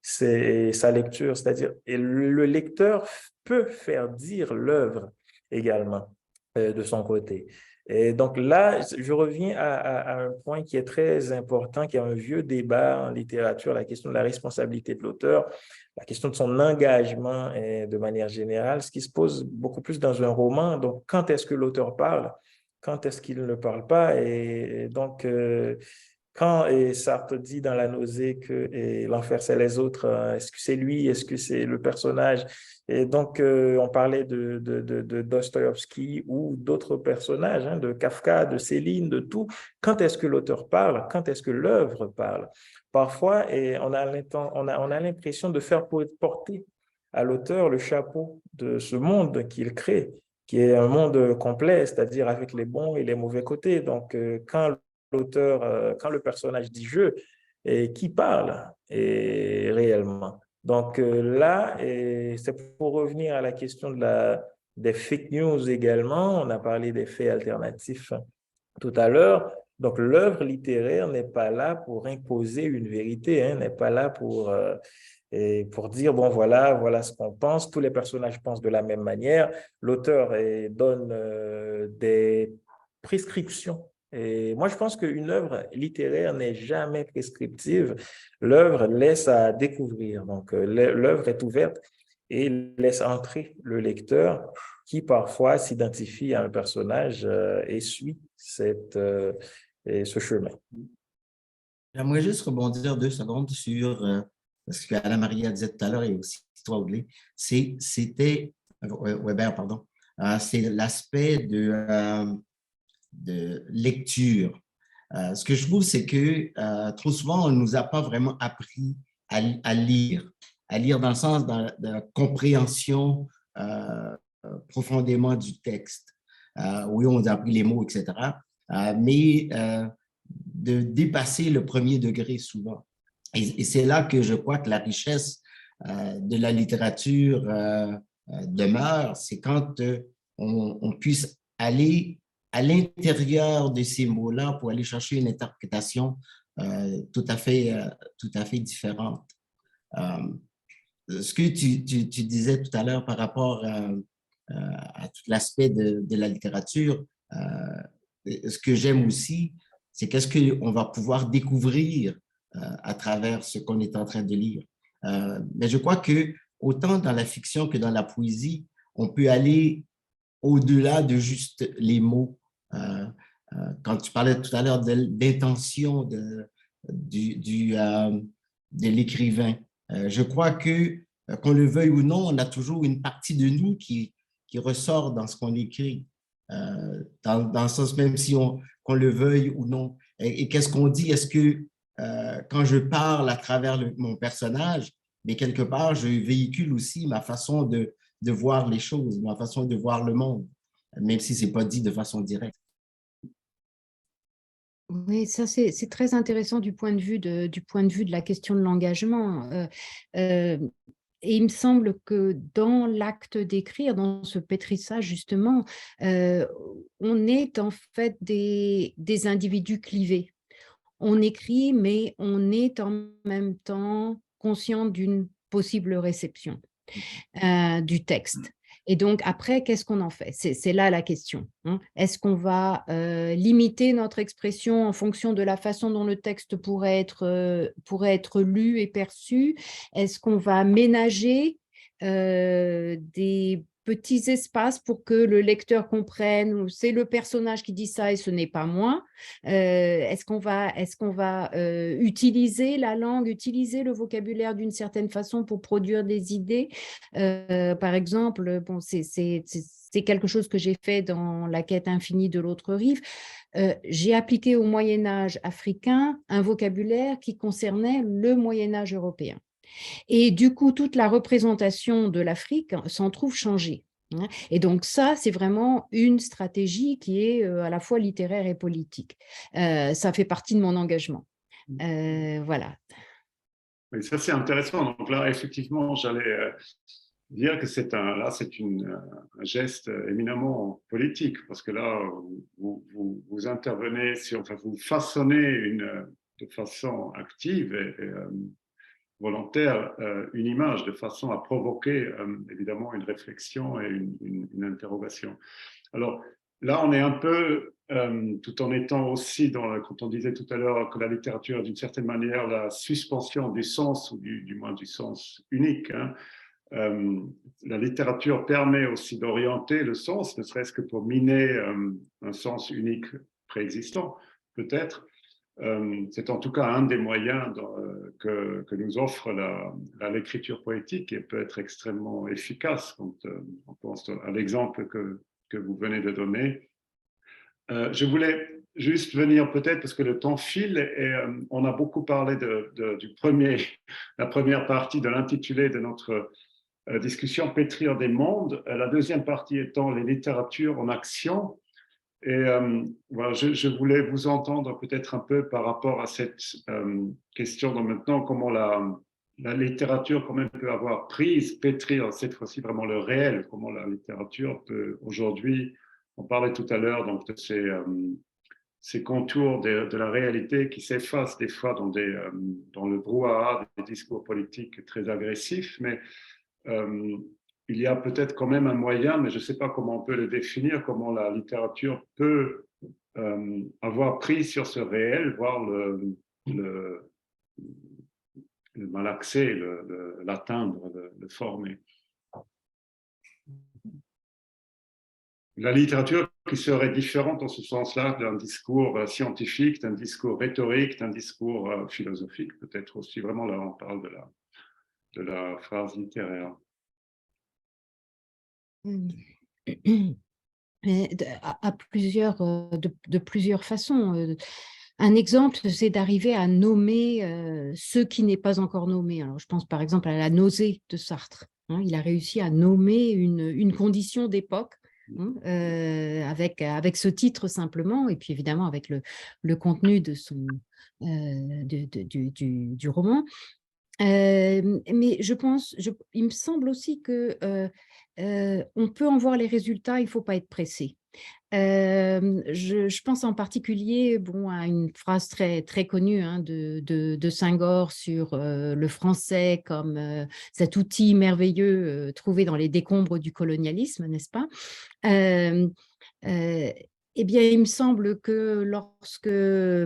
sa lecture. C'est-à-dire, et le lecteur peut faire dire l'œuvre également de son côté. Et donc là, je reviens à un point qui est très important, qui est un vieux débat en littérature, la question de la responsabilité de l'auteur, la question de son engagement de manière générale, ce qui se pose beaucoup plus dans un roman. Donc, quand est-ce que l'auteur parle? Quand est-ce qu'il ne parle pas? Et donc, quand Sartre dit dans La nausée que l'enfer, c'est les autres, est-ce que c'est lui? Est-ce que c'est le personnage? Et donc, on parlait de Dostoïevski ou d'autres personnages, hein, de Kafka, de Céline, de tout. Quand est-ce que l'auteur parle? Quand est-ce que l'œuvre parle? Parfois, on a l'impression de faire porter à l'auteur le chapeau de ce monde qu'il crée, qui est un monde complet, c'est-à-dire avec les bons et les mauvais côtés. Donc, quand quand le personnage dit je, et qui parle réellement. Donc là, c'est pour revenir à la question des fake news également. On a parlé des faits alternatifs tout à l'heure. Donc l'œuvre littéraire n'est pas là pour imposer une vérité, hein, n'est pas là pour dire, bon, voilà ce qu'on pense. Tous les personnages pensent de la même manière. L'auteur donne des prescriptions. Et moi, je pense qu'une œuvre littéraire n'est jamais prescriptive. L'œuvre laisse à découvrir. Donc, l'œuvre est ouverte et laisse entrer le lecteur qui parfois s'identifie à un personnage et suit ce chemin. J'aimerais juste rebondir 2 secondes sur ce que Anna-Maria disait tout à l'heure et aussi toi, Audley. C'était Weber, pardon. C'est l'aspect de lecture. Ce que je trouve, c'est que trop souvent, on ne nous a pas vraiment appris à lire dans le sens de la compréhension profondément du texte. Oui, on nous a appris les mots, etc. Mais de dépasser le premier degré souvent. Et c'est là que je crois que la richesse de la littérature demeure, c'est quand on puisse aller à l'intérieur de ces mots-là pour aller chercher une interprétation tout à fait différente. Ce que tu disais tout à l'heure par rapport à tout l'aspect de la littérature, ce que j'aime aussi, c'est qu'est-ce qu'on va pouvoir découvrir à travers ce qu'on est en train de lire. Mais je crois que autant dans la fiction que dans la poésie, on peut aller au-delà de juste les mots. Quand tu parlais tout à l'heure d'intention de l'écrivain, je crois que, qu'on le veuille ou non, on a toujours une partie de nous qui ressort dans ce qu'on écrit, dans le sens même si qu'on le veuille ou non. Et qu'est-ce qu'on dit? Est-ce que quand je parle à travers mon personnage, mais quelque part, je véhicule aussi ma façon de voir les choses, ma façon de voir le monde, même si ce n'est pas dit de façon directe. Oui, ça c'est très intéressant du point de vue de la question de l'engagement. Et il me semble que dans l'acte d'écrire, dans ce pétrissage justement, on est en fait des individus clivés. On écrit, mais on est en même temps conscient d'une possible réception du texte. Et donc, après, qu'est-ce qu'on en fait? C'est là la question. Hein. Est-ce qu'on va limiter notre expression en fonction de la façon dont le texte pourrait être lu et perçu? Est-ce qu'on va ménager des petits espaces pour que le lecteur comprenne c'est le personnage qui dit ça et ce n'est pas moi? Est-ce qu'on va utiliser la langue, utiliser le vocabulaire d'une certaine façon pour produire des idées? Par exemple, bon, c'est quelque chose que j'ai fait dans La quête infinie de l'autre rive. J'ai appliqué au Moyen-Âge africain un vocabulaire qui concernait le Moyen-Âge européen. Et du coup, toute la représentation de l'Afrique s'en trouve changée. Et donc ça, c'est vraiment une stratégie qui est à la fois littéraire et politique. Ça fait partie de mon engagement. Voilà. Oui, ça c'est intéressant. Donc là, effectivement, j'allais dire que c'est un geste éminemment politique, parce que là, vous intervenez enfin, vous façonnez de façon active et volontaire une image de façon à provoquer évidemment une réflexion et une interrogation. Alors, là, on est un peu, tout en étant aussi, quand on disait tout à l'heure que la littérature est d'une certaine manière la suspension du sens, ou du moins du sens unique, hein. La littérature permet aussi d'orienter le sens, ne serait-ce que pour miner un sens unique préexistant, peut-être. C'est en tout cas un des moyens que nous offre l'écriture poétique, et peut être extrêmement efficace quand on pense à l'exemple que vous venez de donner. Je voulais juste venir peut-être, parce que le temps file, et on a beaucoup parlé la première partie de l'intitulé de notre discussion, Pétrir des mondes, la deuxième partie étant les littératures en action. Et voilà, je voulais vous entendre peut-être un peu par rapport à cette question de maintenant, comment la littérature quand même peut avoir prise, pétrir cette fois-ci vraiment le réel, comment la littérature peut aujourd'hui, on parlait tout à l'heure donc de ces contours de la réalité qui s'effacent des fois dans le brouhaha des discours politiques très agressifs, mais il y a peut-être quand même un moyen, mais je ne sais pas comment on peut le définir, comment la littérature peut avoir pris sur ce réel, voire le malaxer, l'atteindre, le former. La littérature qui serait différente en ce sens-là d'un discours scientifique, d'un discours rhétorique, d'un discours philosophique, peut-être aussi. Vraiment, là, on parle de la phrase littéraire. De plusieurs façons. Un exemple, c'est d'arriver à nommer ce qui n'est pas encore nommé. Alors, je pense par exemple à la nausée de Sartre. Hein, il a réussi à nommer une condition d'époque, hein, avec ce titre simplement, et puis évidemment avec le contenu de du roman. Mais il me semble aussi que on peut en voir les résultats, il ne faut pas être pressé. Je pense en particulier à une phrase très, très connue, hein, de Senghor sur le français comme cet outil merveilleux trouvé dans les décombres du colonialisme, n'est-ce pas? Eh bien, il me semble que lorsque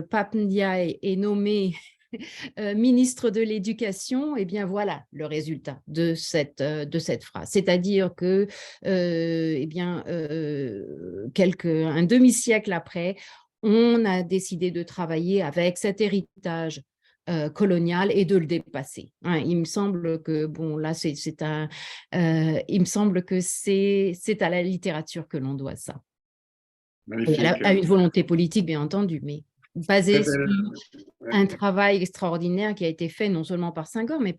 Pape Ndiaye est nommé ministre de l'Éducation, eh bien voilà le résultat de cette phrase. C'est-à-dire que un demi-siècle après, on a décidé de travailler avec cet héritage colonial et de le dépasser. Hein, il me semble que il me semble que c'est à la littérature que l'on doit ça. Magnifique. Et à une volonté politique, bien entendu, mais basée sur un travail extraordinaire qui a été fait non seulement par Senghor, mais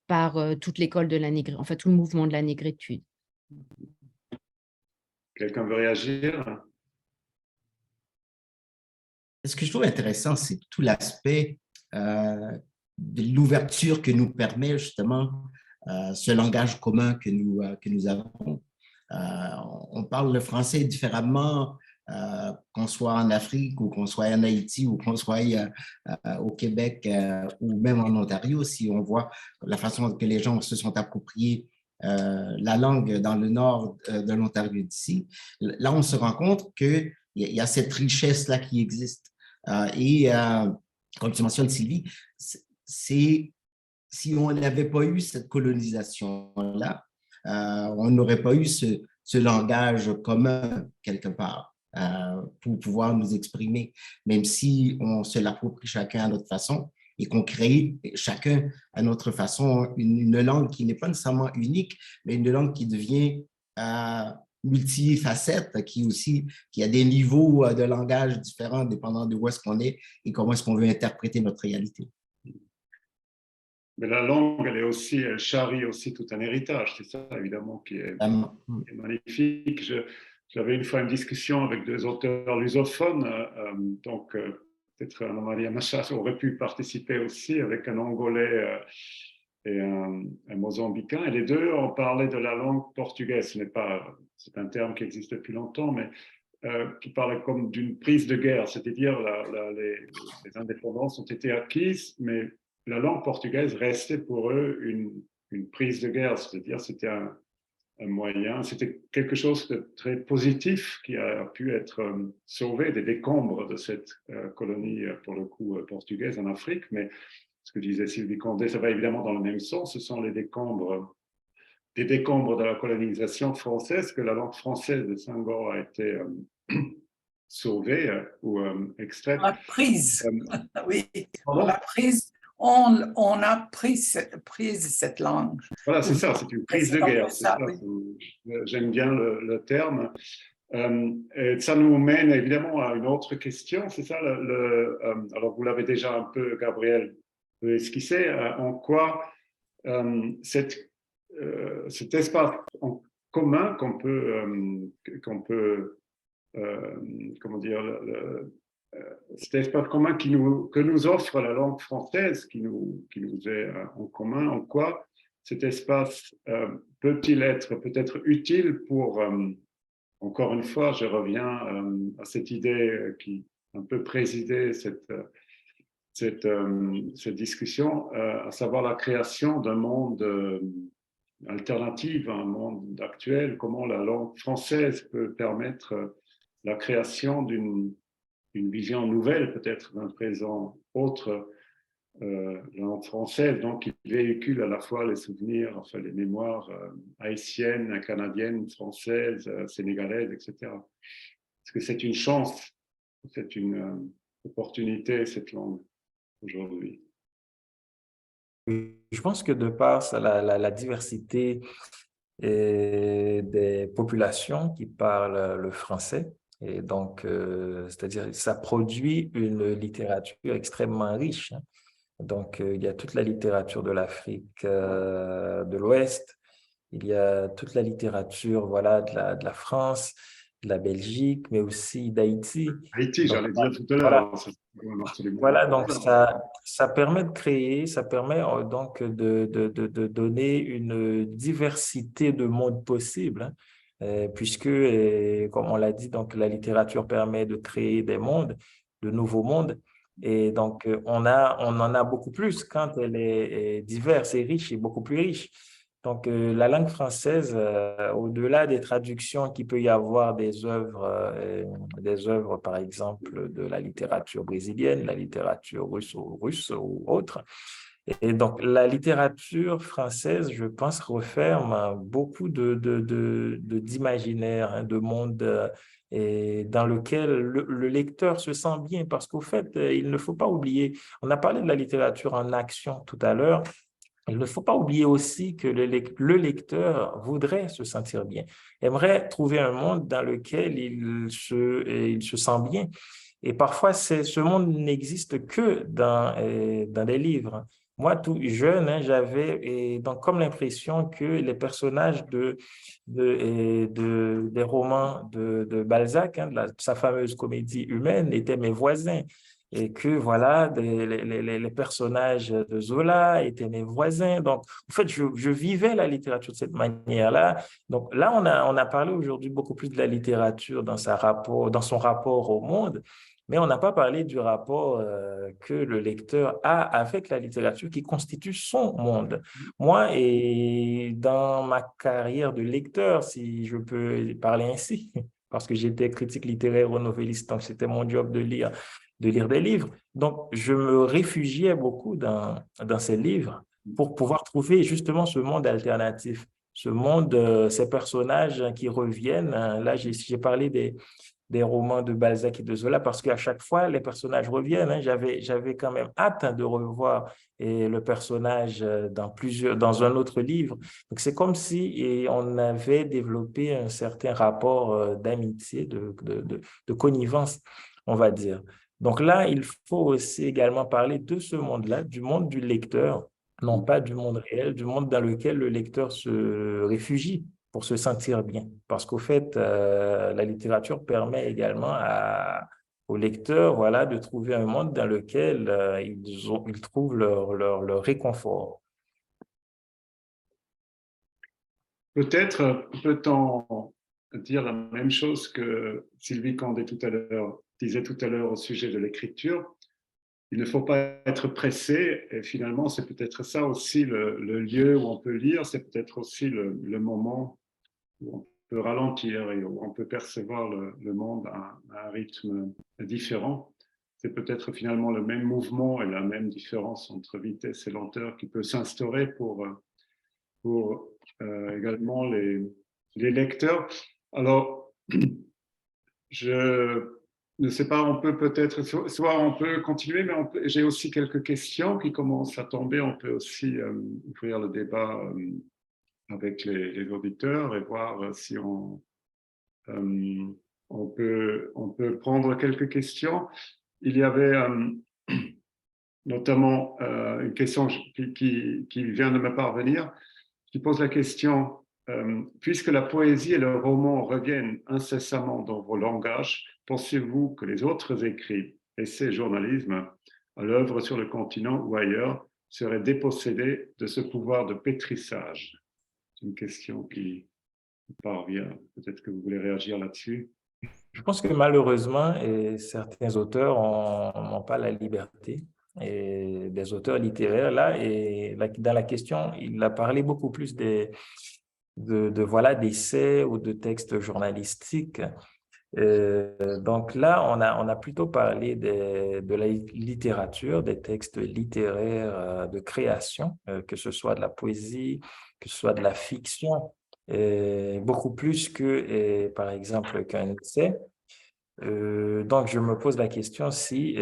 par toute l'école de la négritude, enfin tout le mouvement de la négritude. Quelqu'un veut réagir? Ce que je trouve intéressant, c'est tout l'aspect de l'ouverture que nous permet justement ce langage commun que nous avons. On parle le français différemment, qu'on soit en Afrique ou qu'on soit en Haïti ou qu'on soit au Québec ou même en Ontario, si on voit la façon que les gens se sont appropriés la langue dans le nord de l'Ontario d'ici, là on se rend compte qu'il y a cette richesse-là qui existe. Comme tu mentionnes, Sylvie, si on n'avait pas eu cette colonisation-là, on n'aurait pas eu ce langage commun quelque part pour pouvoir nous exprimer, même si on se l'approprie chacun à notre façon et qu'on crée chacun à notre façon une langue qui n'est pas nécessairement unique, mais une langue qui devient multifacette, qui a des niveaux de langage différents dépendant de où est-ce qu'on est et comment est-ce qu'on veut interpréter notre réalité. Mais la langue, elle charrie aussi tout un héritage, c'est ça évidemment qui est magnifique. J'avais une fois une discussion avec deux auteurs lusophones, donc peut-être Anna Maria Machas aurait pu participer aussi, avec un Angolais et un Mozambicain, et les deux ont parlé de la langue portugaise. C'est un terme qui existe depuis longtemps, mais qui parlait comme d'une prise de guerre, c'est-à-dire les indépendances ont été acquises, mais la langue portugaise restait pour eux une prise de guerre, c'est-à-dire c'était moyen. C'était quelque chose de très positif qui a pu être sauvé des décombres de cette colonie, pour le coup, portugaise en Afrique. Mais ce que disait Sylvie Condé, ça va évidemment dans le même sens. Ce sont les décombres, des décombres de la colonisation française, que la langue française de Senghor a été sauvée ou extraite. On l'a prise, oui, on Pardon? l'a prise. On a pris cette langue. Voilà, c'est ça, c'est une prise de guerre. Ça, oui. J'aime bien le terme. Et ça nous mène évidemment à une autre question, c'est ça, alors vous l'avez déjà un peu, Gabriel, esquissé, en quoi cet espace en commun qu'on peut comment dire, cet espace commun que nous offre la langue française, qui nous est en commun, en quoi cet espace peut-il être peut-être utile pour, encore une fois, je reviens à cette idée qui un peu présidait cette discussion, à savoir la création d'un monde alternatif, un monde actuel, comment la langue française peut permettre la création d'une vision nouvelle, peut-être d'un présent autre, langue française, donc qui véhicule à la fois les souvenirs, enfin les mémoires haïtiennes, canadiennes, françaises, sénégalaises, etc. Est-ce que c'est une chance, c'est une opportunité, cette langue, aujourd'hui? Je pense que de par la diversité des populations qui parlent le français, et donc, c'est-à-dire ça produit une littérature extrêmement riche, hein. Donc, il y a toute la littérature de l'Afrique de l'Ouest, il y a toute la littérature, voilà, de la France, de la Belgique, mais aussi d'Haïti. Haïti, Donc, j'allais dire tout à voilà. l'heure. Voilà, donc ça permet de créer, ça permet donc de donner une diversité de mondes possibles, hein, puisque, comme on l'a dit, donc la littérature permet de créer des mondes, de nouveaux mondes, et donc on en a beaucoup plus quand elle est diverse et riche et beaucoup plus riche. Donc, la langue française, au-delà des traductions qu'il peut y avoir des œuvres, par exemple, de la littérature brésilienne, la littérature russe ou autre. Et donc, la littérature française, je pense, referme beaucoup d'imaginaire, hein, de monde et dans lequel le lecteur se sent bien, parce qu'au fait, il ne faut pas oublier, on a parlé de la littérature en action tout à l'heure. Il ne faut pas oublier aussi que le lecteur voudrait se sentir bien, aimerait trouver un monde dans lequel il se sent bien. Et parfois, ce monde n'existe que dans des livres. Moi, tout jeune, hein, j'avais donc comme l'impression que les personnages des romans de Balzac, hein, sa fameuse comédie humaine, étaient mes voisins. Et que voilà, les personnages de Zola étaient mes voisins. Donc, en fait, je vivais la littérature de cette manière-là. Donc là, on a parlé aujourd'hui beaucoup plus de la littérature dans son rapport au monde, mais on n'a pas parlé du rapport que le lecteur a avec la littérature qui constitue son monde. Moi, et dans ma carrière de lecteur, si je peux parler ainsi, parce que j'étais critique littéraire ou novelliste, donc c'était mon job de lire des livres. Donc, je me réfugiais beaucoup dans ces livres pour pouvoir trouver justement ce monde alternatif, ce monde, ces personnages qui reviennent. Là, j'ai parlé des romans de Balzac et de Zola parce qu'à chaque fois, les personnages reviennent, hein. J'avais quand même hâte, hein, de revoir le personnage dans un autre livre. Donc, c'est comme si on avait développé un certain rapport d'amitié, de connivence, on va dire. Donc là, il faut aussi également parler de ce monde-là, du monde du lecteur, non pas du monde réel, du monde dans lequel le lecteur se réfugie pour se sentir bien. Parce qu'au fait, la littérature permet également aux lecteurs, voilà, de trouver un monde dans lequel ils trouvent leur réconfort. Peut-être peut-on dire la même chose que Sylvie Condé disait tout à l'heure au sujet de l'écriture. Il ne faut pas être pressé, et finalement, c'est peut-être ça aussi le lieu où on peut lire, c'est peut-être aussi le moment on peut ralentir et où on peut percevoir le monde à un rythme différent. C'est peut-être finalement le même mouvement et la même différence entre vitesse et lenteur qui peut s'instaurer pour également les lecteurs. Alors, je ne sais pas, on peut peut-être, soit on peut continuer, mais j'ai aussi quelques questions qui commencent à tomber. On peut aussi ouvrir le débat avec les auditeurs et voir si on peut prendre quelques questions. Il y avait notamment une question qui vient de me parvenir, qui pose la question, puisque la poésie et le roman reviennent incessamment dans vos langages, pensez-vous que les autres écrits, essais, journalisme, à l'œuvre sur le continent ou ailleurs, seraient dépossédés de ce pouvoir de pétrissage? C'est une question qui parvient. Peut-être que vous voulez réagir là-dessus. Je pense que malheureusement, certains auteurs n'ont pas la liberté, et des auteurs littéraires là, et dans la question, il a parlé beaucoup plus voilà, d'essais ou de textes journalistiques. Donc là, on a plutôt parlé de la littérature, des textes littéraires de création, que ce soit de la poésie, que ce soit de la fiction, beaucoup plus que, par exemple, qu'un essai. Donc, je me pose la question si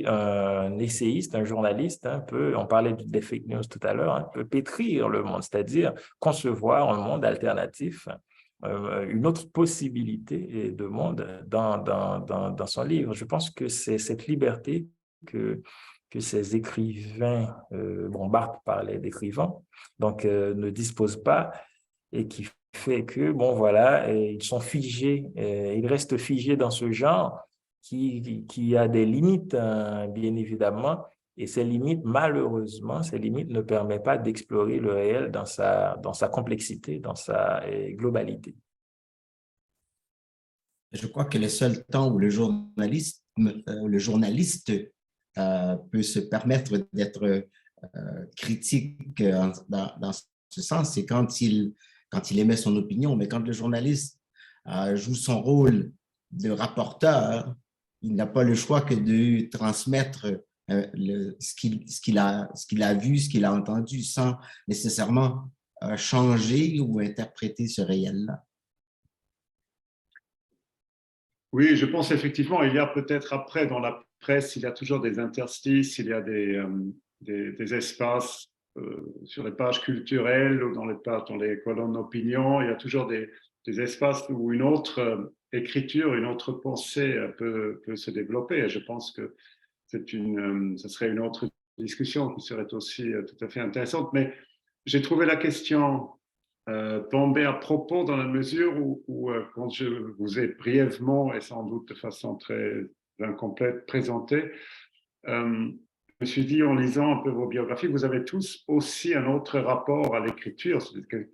un essayiste, un journaliste, on parlait des fake news tout à l'heure, peut pétrir le monde, c'est-à-dire concevoir un monde alternatif, une autre possibilité de monde dans son livre. Je pense que c'est cette liberté que ces écrivains, Barthes parlait d'écrivains, donc ne disposent pas, et qui fait que, bon, voilà, ils sont figés, ils restent figés dans ce genre qui a des limites, bien évidemment, et ces limites, malheureusement, ces limites ne permettent pas d'explorer le réel dans sa complexité, dans sa globalité. Je crois que le seul temps où le journaliste peut se permettre d'être critique dans ce sens, c'est quand il émet son opinion. Mais quand le journaliste joue son rôle de rapporteur, il n'a pas le choix que de transmettre ce qu'il a vu, ce qu'il a entendu, sans nécessairement changer ou interpréter ce réel-là. Oui, je pense effectivement, il y a peut-être après dans la presse, il y a toujours des interstices, il y a des espaces sur les pages culturelles ou dans les colonnes d'opinion, il y a toujours des espaces où une autre écriture, une autre pensée peut se développer. Et je pense que ce serait une autre discussion qui serait aussi tout à fait intéressante. Mais j'ai trouvé la question tomber à propos dans la mesure où quand je vous ai brièvement et sans doute de façon très incomplète présenté, je me suis dit en lisant un peu vos biographies, vous avez tous aussi un autre rapport à l'écriture,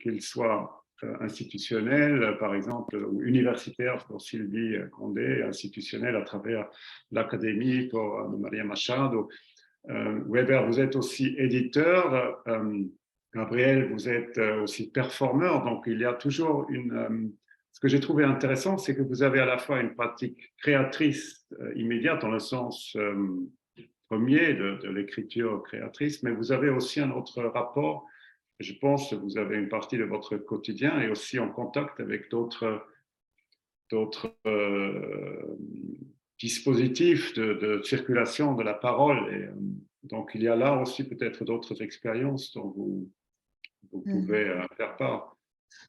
qu'il soit institutionnel, par exemple, ou universitaire pour Sylvie Condé, institutionnel à travers l'Académie pour Maria Machado. Weber, vous êtes aussi éditeur. Gabriel, vous êtes aussi performeur, donc il y a toujours ce que j'ai trouvé intéressant, c'est que vous avez à la fois une pratique créatrice immédiate, dans le sens premier de l'écriture créatrice, mais vous avez aussi un autre rapport. Je pense que vous avez une partie de votre quotidien et aussi en contact avec d'autres dispositifs de circulation de la parole. Et, donc, il y a là aussi peut-être d'autres expériences dont vous pouvez faire part.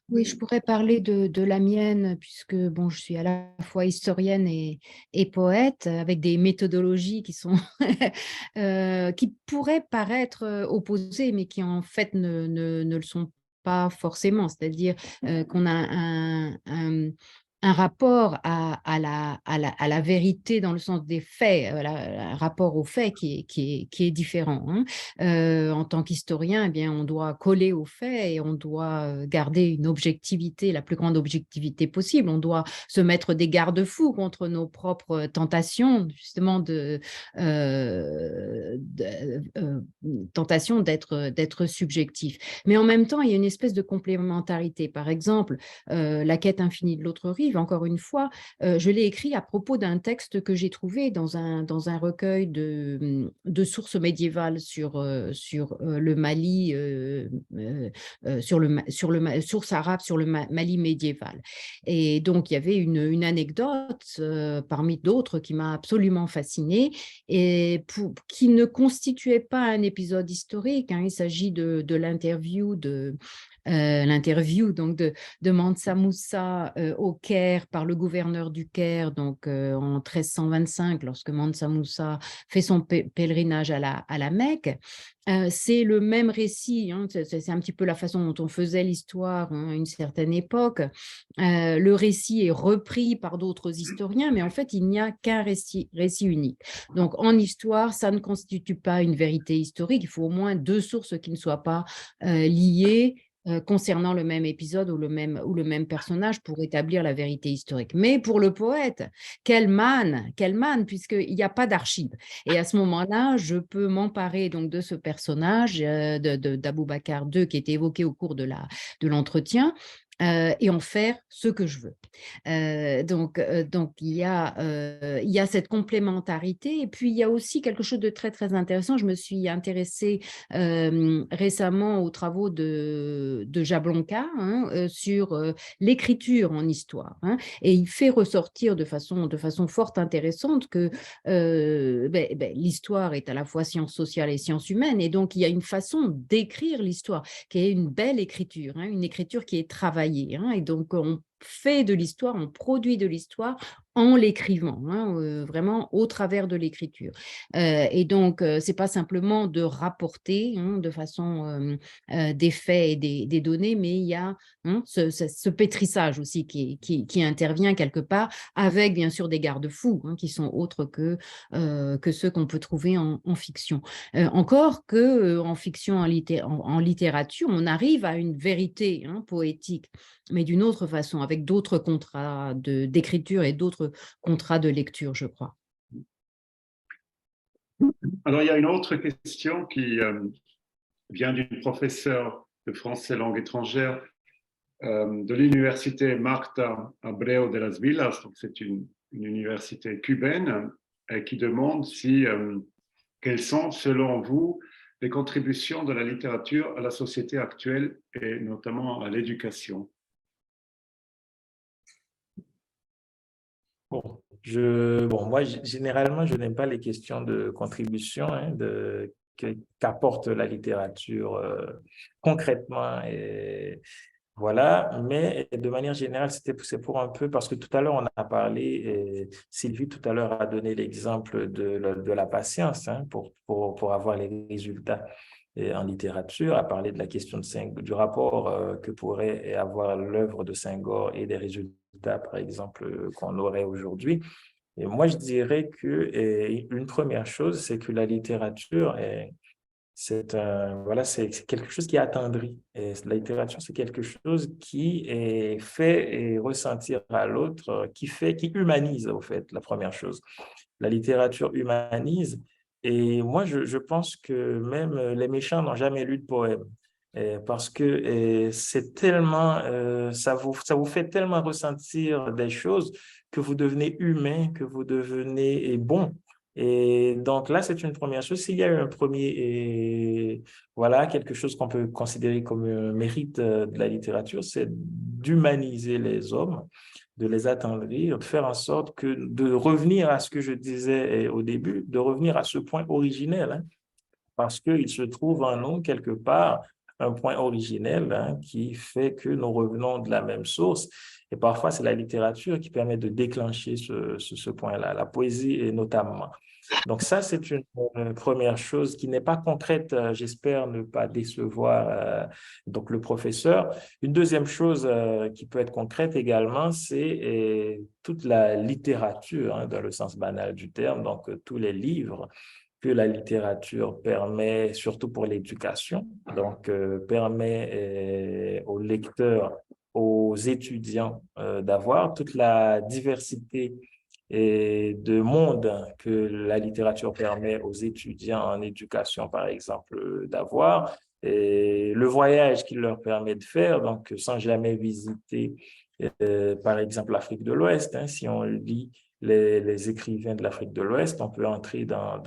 Oui, je pourrais parler de la mienne, puisque bon, je suis à la fois historienne et poète, avec des méthodologies qui sont qui pourraient paraître opposées, mais qui en fait ne le sont pas forcément. C'est-à-dire qu'on a un rapport à la vérité dans le sens des faits, un rapport aux faits qui est différent. Hein. En tant qu'historien, eh bien, on doit coller aux faits et on doit garder une objectivité, la plus grande objectivité possible. On doit se mettre des garde-fous contre nos propres tentations, justement, tentation d'être subjectif. Mais en même temps, il y a une espèce de complémentarité. Par exemple, La quête infinie de l'autre rive, encore une fois, je l'ai écrit à propos d'un texte que j'ai trouvé dans un recueil de sources médiévales sur le Mali, sources arabes sur le Mali médiéval. Et donc, il y avait une anecdote parmi d'autres qui m'a absolument fascinée et qui ne constituait pas un épisode historique. Hein. Il s'agit de l'interview donc de Mansa Moussa au Caire par le gouverneur du Caire, donc en 1325, lorsque Mansa Moussa fait son pèlerinage à la Mecque. C'est le même récit, hein, c'est un petit peu la façon dont on faisait l'histoire, hein, à une certaine époque. Le récit est repris par d'autres historiens, mais en fait, il n'y a qu'un récit unique. Donc, en histoire, ça ne constitue pas une vérité historique. Il faut au moins deux sources qui ne soient pas liées concernant le même épisode ou le même personnage pour établir la vérité historique. Mais pour le poète, quel manne, puisqu'il n'y a pas d'archives. Et à ce moment-là, je peux m'emparer donc de ce personnage d'Aboubacar II qui était évoqué au cours de l'entretien, et en faire ce que je veux. Donc il y a cette complémentarité. Et puis, il y a aussi quelque chose de très, très intéressant. Je me suis intéressée récemment aux travaux de Jablonka, hein, sur l'écriture en histoire. Hein, et il fait ressortir de façon fort intéressante que l'histoire est à la fois science sociale et science humaine. Et donc, il y a une façon d'écrire l'histoire qui est une belle écriture, hein, une écriture qui est travaillée. Hein, et donc, on fait de l'histoire, on produit de l'histoire en l'écrivant, hein, vraiment au travers de l'écriture. Et donc, ce n'est pas simplement de rapporter, hein, de façon des faits et des données, mais il y a, hein, ce pétrissage aussi qui intervient quelque part, avec bien sûr des garde-fous, hein, qui sont autres que ceux qu'on peut trouver en fiction. Encore qu'en fiction, en littérature, on arrive à une vérité, hein, poétique, mais d'une autre façon, avec d'autres contrats d'écriture et d'autres contrats de lecture, je crois. Alors, il y a une autre question qui vient d'une professeure de français langue étrangère de l'université Marta Abreu de las Villas, donc c'est une université cubaine, qui demande quelles sont, selon vous, les contributions de la littérature à la société actuelle et notamment à l'éducation. Moi, généralement, je n'aime pas les questions de contribution, hein, qu'apporte la littérature concrètement. Et voilà, mais de manière générale, c'est pour un peu, parce que tout à l'heure, on a parlé, et Sylvie tout à l'heure a donné l'exemple de la patience, hein, pour avoir les résultats. Et en littérature, a parlé de la question du rapport que pourrait avoir l'œuvre de Senghor et des résultats, par exemple, qu'on aurait aujourd'hui. Et moi, je dirais qu'une première chose, c'est que la littérature c'est quelque chose qui attendrit. Et la littérature, c'est quelque chose qui fait ressentir à l'autre, qui humanise, au fait, la première chose. La littérature humanise. Et moi, je pense que même les méchants n'ont jamais lu de poème. Parce que c'est tellement, ça vous fait tellement ressentir des choses que vous devenez humain, que vous devenez bon. Et donc là, c'est une première chose. S'il y a eu un premier, quelque chose qu'on peut considérer comme un mérite de la littérature, c'est d'humaniser les hommes, de les attendrir, de faire en sorte de revenir à ce que je disais au début, de revenir à ce point originel, hein, parce qu'il se trouve en nous quelque part un point originel hein, qui fait que nous revenons de la même source. Et parfois, c'est la littérature qui permet de déclencher ce point-là, la poésie et notamment. Donc ça, c'est une première chose qui n'est pas concrète. J'espère ne pas décevoir donc le professeur. Une deuxième chose qui peut être concrète également, c'est toute la littérature, hein, dans le sens banal du terme, donc tous les livres que la littérature permet, surtout pour l'éducation, donc permet aux lecteurs, aux étudiants d'avoir toute la diversité et de monde que la littérature permet aux étudiants en éducation, par exemple, d'avoir, et le voyage qu'il leur permet de faire, donc sans jamais visiter, par exemple, l'Afrique de l'Ouest. Hein, si on lit les écrivains de l'Afrique de l'Ouest, on peut entrer dans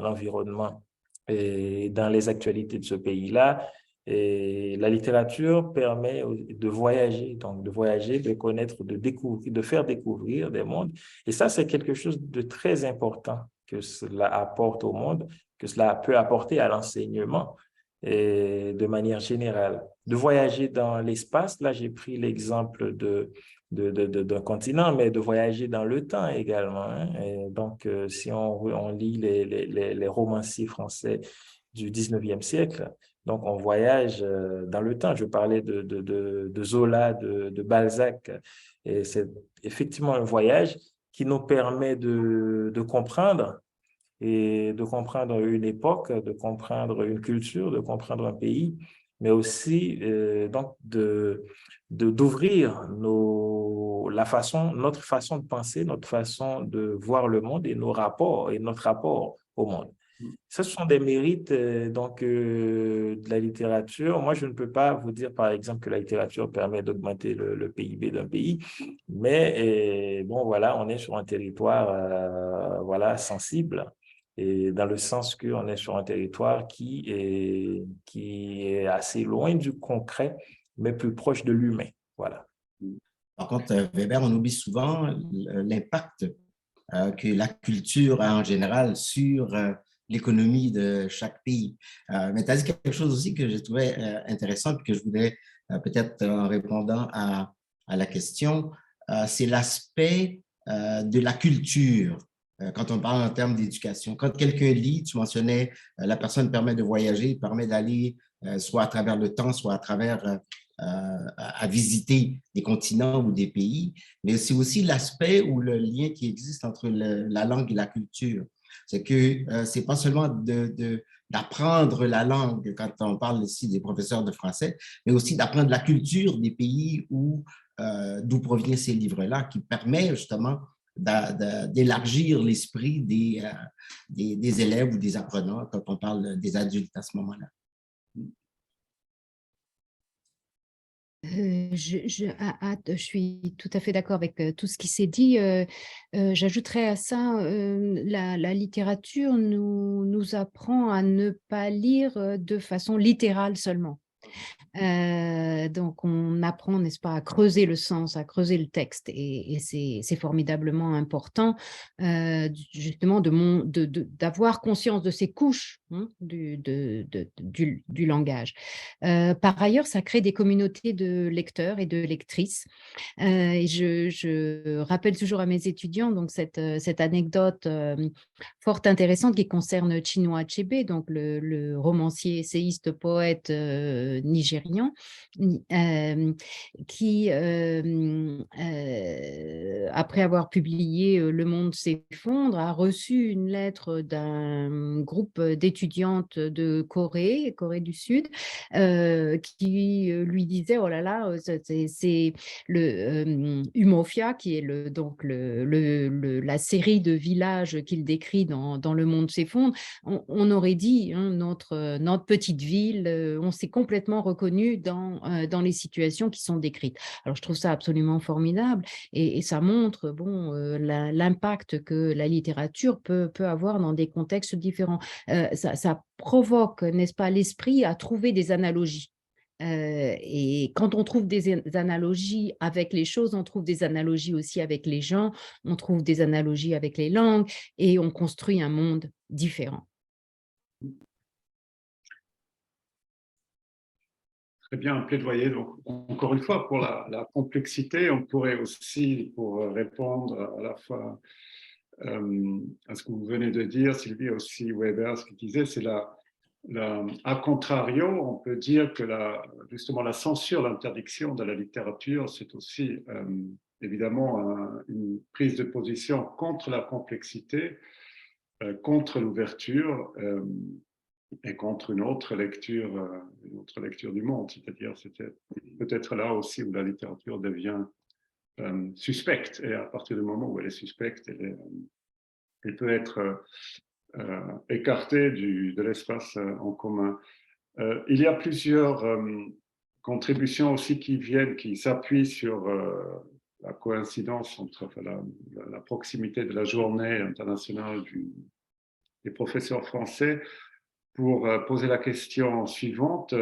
l'environnement et dans les actualités de ce pays-là. Et la littérature permet de voyager, donc de voyager, de connaître, de découvrir, de faire découvrir des mondes. Et ça, c'est quelque chose de très important que cela apporte au monde, que cela peut apporter à l'enseignement et de manière générale. De voyager dans l'espace, là, j'ai pris l'exemple d'un continent, mais de voyager dans le temps également. Hein. Et donc, si on lit les romanciers français du 19e siècle, donc on voyage dans le temps. Je parlais de Zola, de Balzac, et c'est effectivement un voyage qui nous permet de comprendre et de comprendre une époque, de comprendre une culture, de comprendre un pays, mais aussi donc d'ouvrir notre façon de penser, notre façon de voir le monde et nos rapports et notre rapport au monde. Ce sont des mérites de la littérature. Moi, je ne peux pas vous dire, par exemple, que la littérature permet d'augmenter le PIB d'un pays, mais bon, voilà, on est sur un territoire voilà, sensible, et dans le sens qu'on est sur un territoire qui est assez loin du concret, mais plus proche de l'humain. Voilà. Par contre, Weber, on oublie souvent l'impact que la culture a en général sur l'économie de chaque pays. Mais tu as dit quelque chose aussi que je trouvais intéressant et que je voudrais peut-être en répondant à la question, c'est l'aspect de la culture. Quand on parle en termes d'éducation, quand quelqu'un lit, tu mentionnais, la personne permet de voyager, permet d'aller soit à travers le temps, soit à travers à visiter des continents ou des pays, mais c'est aussi l'aspect ou le lien qui existe entre la langue et la culture. C'est que c'est pas seulement d'apprendre la langue quand on parle ici des professeurs de français, mais aussi d'apprendre la culture des pays d'où proviennent ces livres-là, qui permet justement d'élargir l'esprit des élèves ou des apprenants quand on parle des adultes à ce moment-là. Je suis tout à fait d'accord avec tout ce qui s'est dit. J'ajouterais à ça, la littérature nous apprend à ne pas lire de façon littérale seulement. Donc, on apprend, n'est-ce pas, à creuser le sens, à creuser le texte, et c'est formidablement important, justement, d'avoir conscience de ces couches hein, du langage. Par ailleurs, ça crée des communautés de lecteurs et de lectrices. Et je rappelle toujours à mes étudiants donc cette anecdote fort intéressante qui concerne Chinua Achebe, donc le romancier, essayiste, poète nigérian, qui, après avoir publié Le monde s'effondre, a reçu une lettre d'un groupe d'étudiantes de Corée du Sud, qui lui disait, oh là là, c'est le Umofia, qui est donc la série de villages qu'il décrit dans Le monde s'effondre. On aurait dit hein, notre petite ville, on s'est complètement reconnu dans les situations qui sont décrites. Alors, je trouve ça absolument formidable et ça montre bon, l'impact que la littérature peut avoir dans des contextes différents. Ça provoque, n'est-ce pas, l'esprit à trouver des analogies. Et quand on trouve des analogies avec les choses, on trouve des analogies aussi avec les gens, on trouve des analogies avec les langues et on construit un monde différent. très bien plaidoyer. Donc, encore une fois, pour la complexité, on pourrait aussi, pour répondre à la fois à ce que vous venez de dire, Sylvie, aussi Weber, ce qu'il disait, c'est à contrario, on peut dire que justement la censure, l'interdiction de la littérature, c'est aussi évidemment une prise de position contre la complexité, contre l'ouverture et contre une autre lecture du monde. C'est-à-dire, c'était peut-être là aussi où la littérature devient suspecte. Et à partir du moment où elle est suspecte, elle peut être écartée de l'espace en commun. Il y a plusieurs contributions aussi qui s'appuient sur la coïncidence entre la proximité de la journée internationale des professeurs français pour poser la question suivante.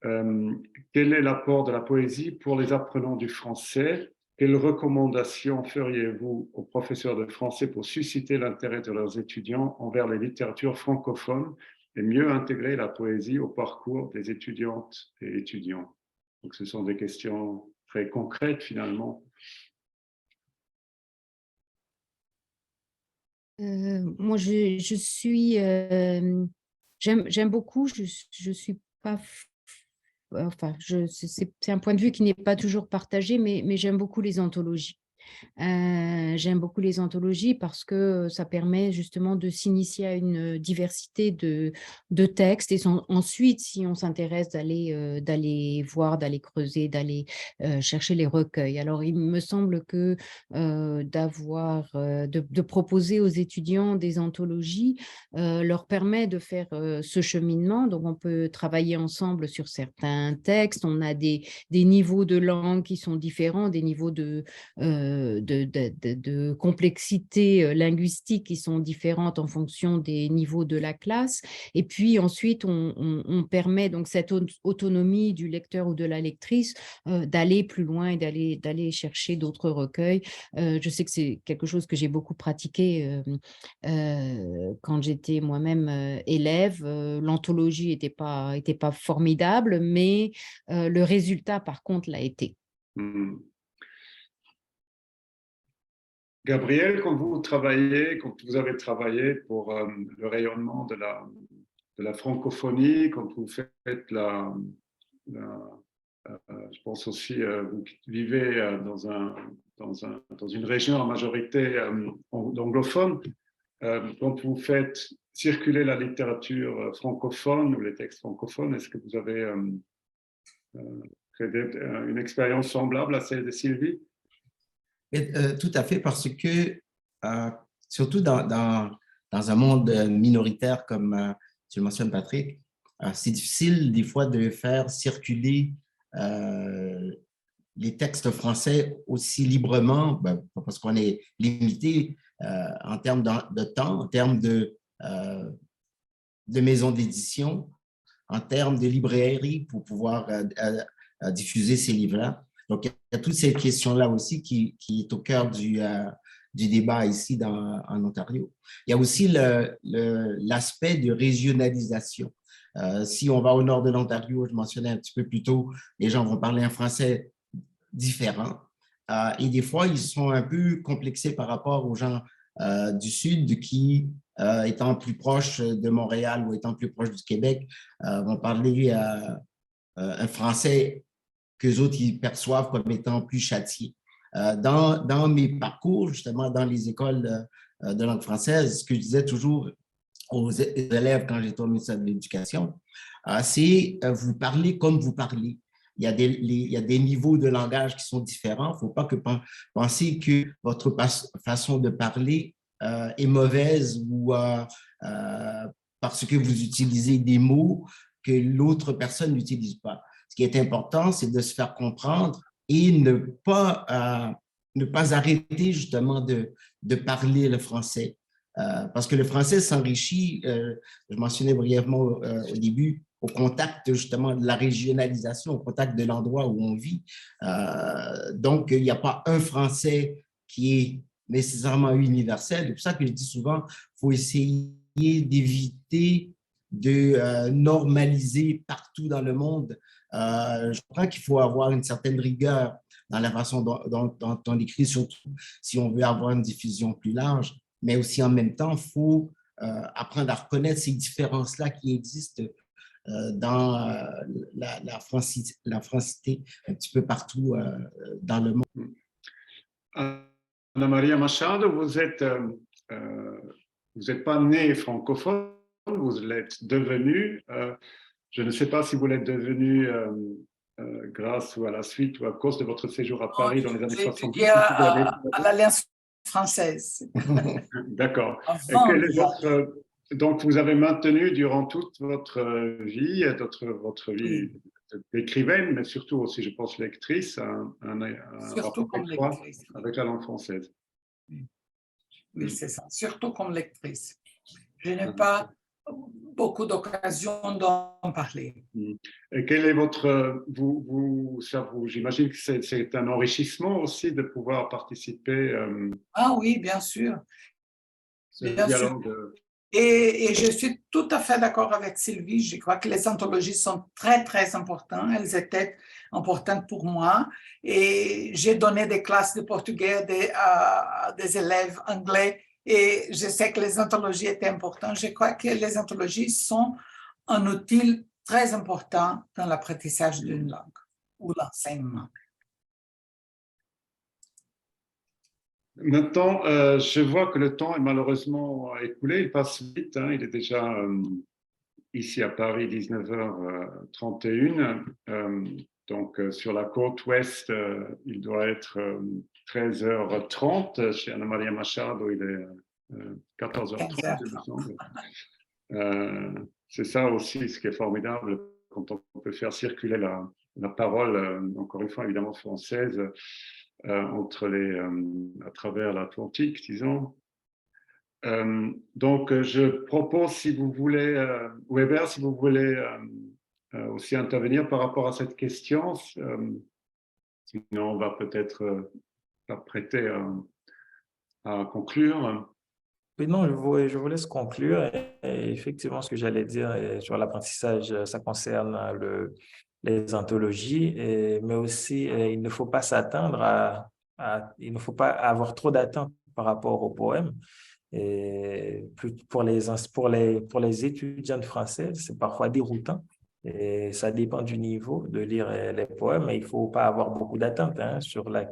Quel est l'apport de la poésie pour les apprenants du français? Quelles recommandations feriez-vous aux professeurs de français pour susciter l'intérêt de leurs étudiants envers les littératures francophones et mieux intégrer la poésie au parcours des étudiantes et étudiants? Donc, ce sont des questions très concrètes finalement. Moi, je suis, j'aime beaucoup, je suis pas, enfin, c'est un point de vue qui n'est pas toujours partagé, mais j'aime beaucoup les anthologies. J'aime beaucoup les anthologies parce que ça permet justement de s'initier à une diversité de textes et ensuite, si on s'intéresse, d'aller voir, d'aller creuser, d'aller chercher les recueils. Alors, il me semble que de proposer aux étudiants des anthologies leur permet de faire ce cheminement. Donc, on peut travailler ensemble sur certains textes. On a des niveaux de langue qui sont différents, des niveaux de complexité linguistique qui sont différentes en fonction des niveaux de la classe. Et puis ensuite, on permet donc cette autonomie du lecteur ou de la lectrice d'aller plus loin et d'aller chercher d'autres recueils. Je sais que c'est quelque chose que j'ai beaucoup pratiqué quand j'étais moi-même élève. L'anthologie n'était pas formidable, mais le résultat, par contre, l'a été. Gabriel, quand vous avez travaillé pour le rayonnement de la francophonie, quand vous faites je pense aussi, vous vivez dans une région à majorité anglophone, quand vous faites circuler la littérature francophone ou les textes francophones, est-ce que vous avez une expérience semblable à celle de Sylvie? Tout à fait, parce que surtout dans un monde minoritaire comme tu le mentionnes, Patrick, c'est difficile des fois de faire circuler les textes français aussi librement, parce qu'on est limité en termes de temps, en termes de maisons d'édition, en termes de librairies pour pouvoir diffuser ces livres-là. Donc, il y a toutes ces questions-là aussi qui est au cœur du débat ici en Ontario. Il y a aussi l'aspect de régionalisation. Si on va au nord de l'Ontario, je mentionnais un petit peu plus tôt, les gens vont parler un français différent. Et des fois, ils sont un peu complexés par rapport aux gens du Sud qui, étant plus proches de Montréal ou étant plus proches du Québec, vont parler un français qu'eux autres ils perçoivent comme étant plus châtié. Dans mes parcours, justement, dans les écoles de langue française, ce que je disais toujours aux élèves quand j'étais au ministère de l'Éducation, c'est vous parlez comme vous parlez. Il y a des niveaux de langage qui sont différents. Il ne faut pas penser que votre façon de parler est mauvaise ou parce que vous utilisez des mots que l'autre personne n'utilise pas. Ce qui est important, c'est de se faire comprendre et ne pas arrêter justement de parler le français. Parce que le français s'enrichit, je mentionnais brièvement au début, au contact justement de la régionalisation, au contact de l'endroit où on vit. Donc, il n'y a pas un français qui est nécessairement universel. C'est pour ça que je dis souvent, il faut essayer d'éviter de normaliser partout dans le monde. Je crois qu'il faut avoir une certaine rigueur dans la façon dont on écrit, surtout si on veut avoir une diffusion plus large, mais aussi en même temps, il faut apprendre à reconnaître ces différences-là qui existent dans la francité un petit peu partout dans le monde. Ana Maria Machado, vous n'êtes pas née francophone, vous l'êtes devenue. Je ne sais pas si vous l'êtes devenue grâce ou à la suite ou à cause de votre séjour à Paris dans les années 70. J'ai étudié à l'Alliance française. D'accord. Avant, donc, vous avez maintenu durant toute votre vie, votre vie d'écrivaine, mais surtout aussi, je pense, lectrice, un surtout comme rapport lectrice. avec la langue française. Oui, c'est ça, surtout comme lectrice. Je n'ai pas beaucoup d'occasions d'en parler. Et quel est votre... j'imagine que c'est un enrichissement aussi de pouvoir participer Ah oui, bien sûr. Bien sûr. Et je suis tout à fait d'accord avec Sylvie. Je crois que les anthologies sont très, très importantes. Elles étaient importantes pour moi. Et j'ai donné des classes de portugais à des élèves anglais. Et je sais que les anthologies étaient importantes. Je crois que les anthologies sont un outil très important dans l'apprentissage d'une langue ou l'enseignement. Maintenant, je vois que le temps est malheureusement écoulé. Il passe vite. Hein. Il est déjà ici à Paris 19h31. Donc, sur la côte ouest, il doit être 13h30. Chez Ana Maria Machado, il est 14h30, il me semble. C'est ça aussi ce qui est formidable quand on peut faire circuler la parole, encore une fois évidemment française, à travers l'Atlantique, disons. Donc, je propose, si vous voulez, Weber, si vous voulez aussi intervenir par rapport à cette question, sinon on va peut-être s'apprêter à conclure. Oui, non, je vous laisse conclure. Et effectivement, ce que j'allais dire sur l'apprentissage, ça concerne les anthologies, mais aussi il ne faut pas s'attendre il ne faut pas avoir trop d'attentes par rapport aux poèmes. Et pour les étudiantes françaises, c'est parfois déroutant. Et ça dépend du niveau de lire les poèmes, mais il ne faut pas avoir beaucoup d'attentes sur la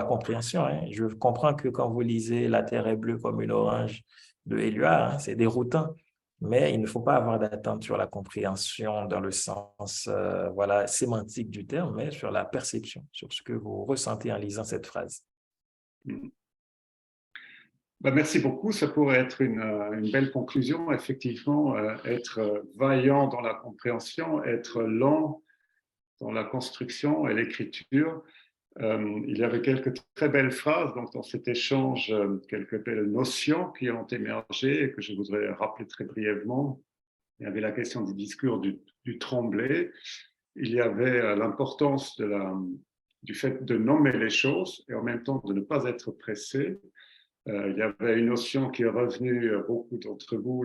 compréhension. Hein. Je comprends que quand vous lisez La terre est bleue comme une orange de Éluard, c'est déroutant, mais il ne faut pas avoir d'attente sur la compréhension dans le sens sémantique du terme, mais sur la perception, sur ce que vous ressentez en lisant cette phrase. Merci beaucoup. Ça pourrait être une belle conclusion. Effectivement, être vaillant dans la compréhension, être lent dans la construction et l'écriture. Il y avait quelques très belles phrases dans cet échange, quelques belles notions qui ont émergé et que je voudrais rappeler très brièvement. Il y avait la question du discours du Tremblay. Il y avait l'importance du fait de nommer les choses et en même temps de ne pas être pressé. Il y avait une notion qui est revenue, beaucoup d'entre vous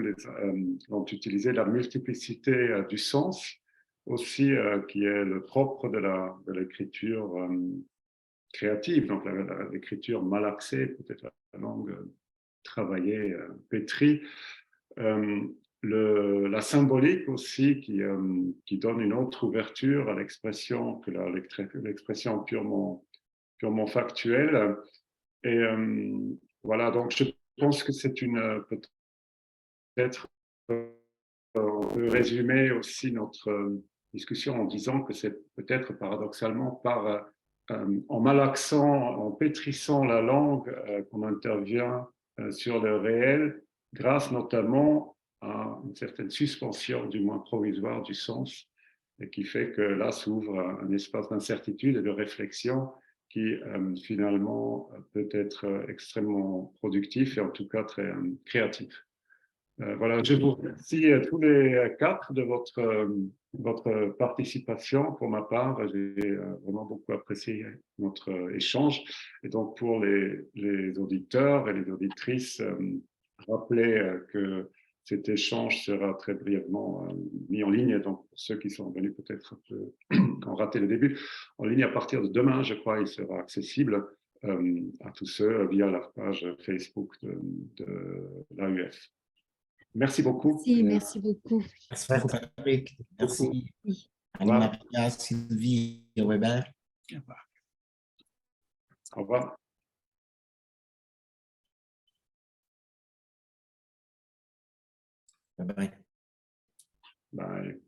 ont utilisé, la multiplicité du sens, aussi qui est le propre de l'écriture créative, donc l'écriture malaxée, peut-être la langue travaillée, pétrie. La symbolique aussi qui donne une autre ouverture à l'expression que l'expression purement factuelle. Et voilà, donc je pense que c'est peut-être on peut résumer aussi notre discussion en disant que c'est peut-être paradoxalement en malaxant, en pétrissant la langue qu'on intervient sur le réel, grâce notamment à une certaine suspension, du moins provisoire, du sens, et qui fait que là s'ouvre un espace d'incertitude et de réflexion qui finalement peut être extrêmement productif et en tout cas très créatif. Voilà, je vous remercie tous les quatre de votre participation. Pour ma part, j'ai vraiment beaucoup apprécié notre échange. Et donc, pour les auditeurs et les auditrices, rappelez que cet échange sera très brièvement mis en ligne. Donc, pour ceux qui sont venus peut-être un peu, qui ont raté le début, en ligne à partir de demain, je crois, il sera accessible à tous ceux via la page Facebook de l'AUF. Merci beaucoup. Merci beaucoup. Merci beaucoup, Patrick. Merci, Oui. Annie-Maria, Sylvie et Weber. Au revoir. Bye bye. Bye.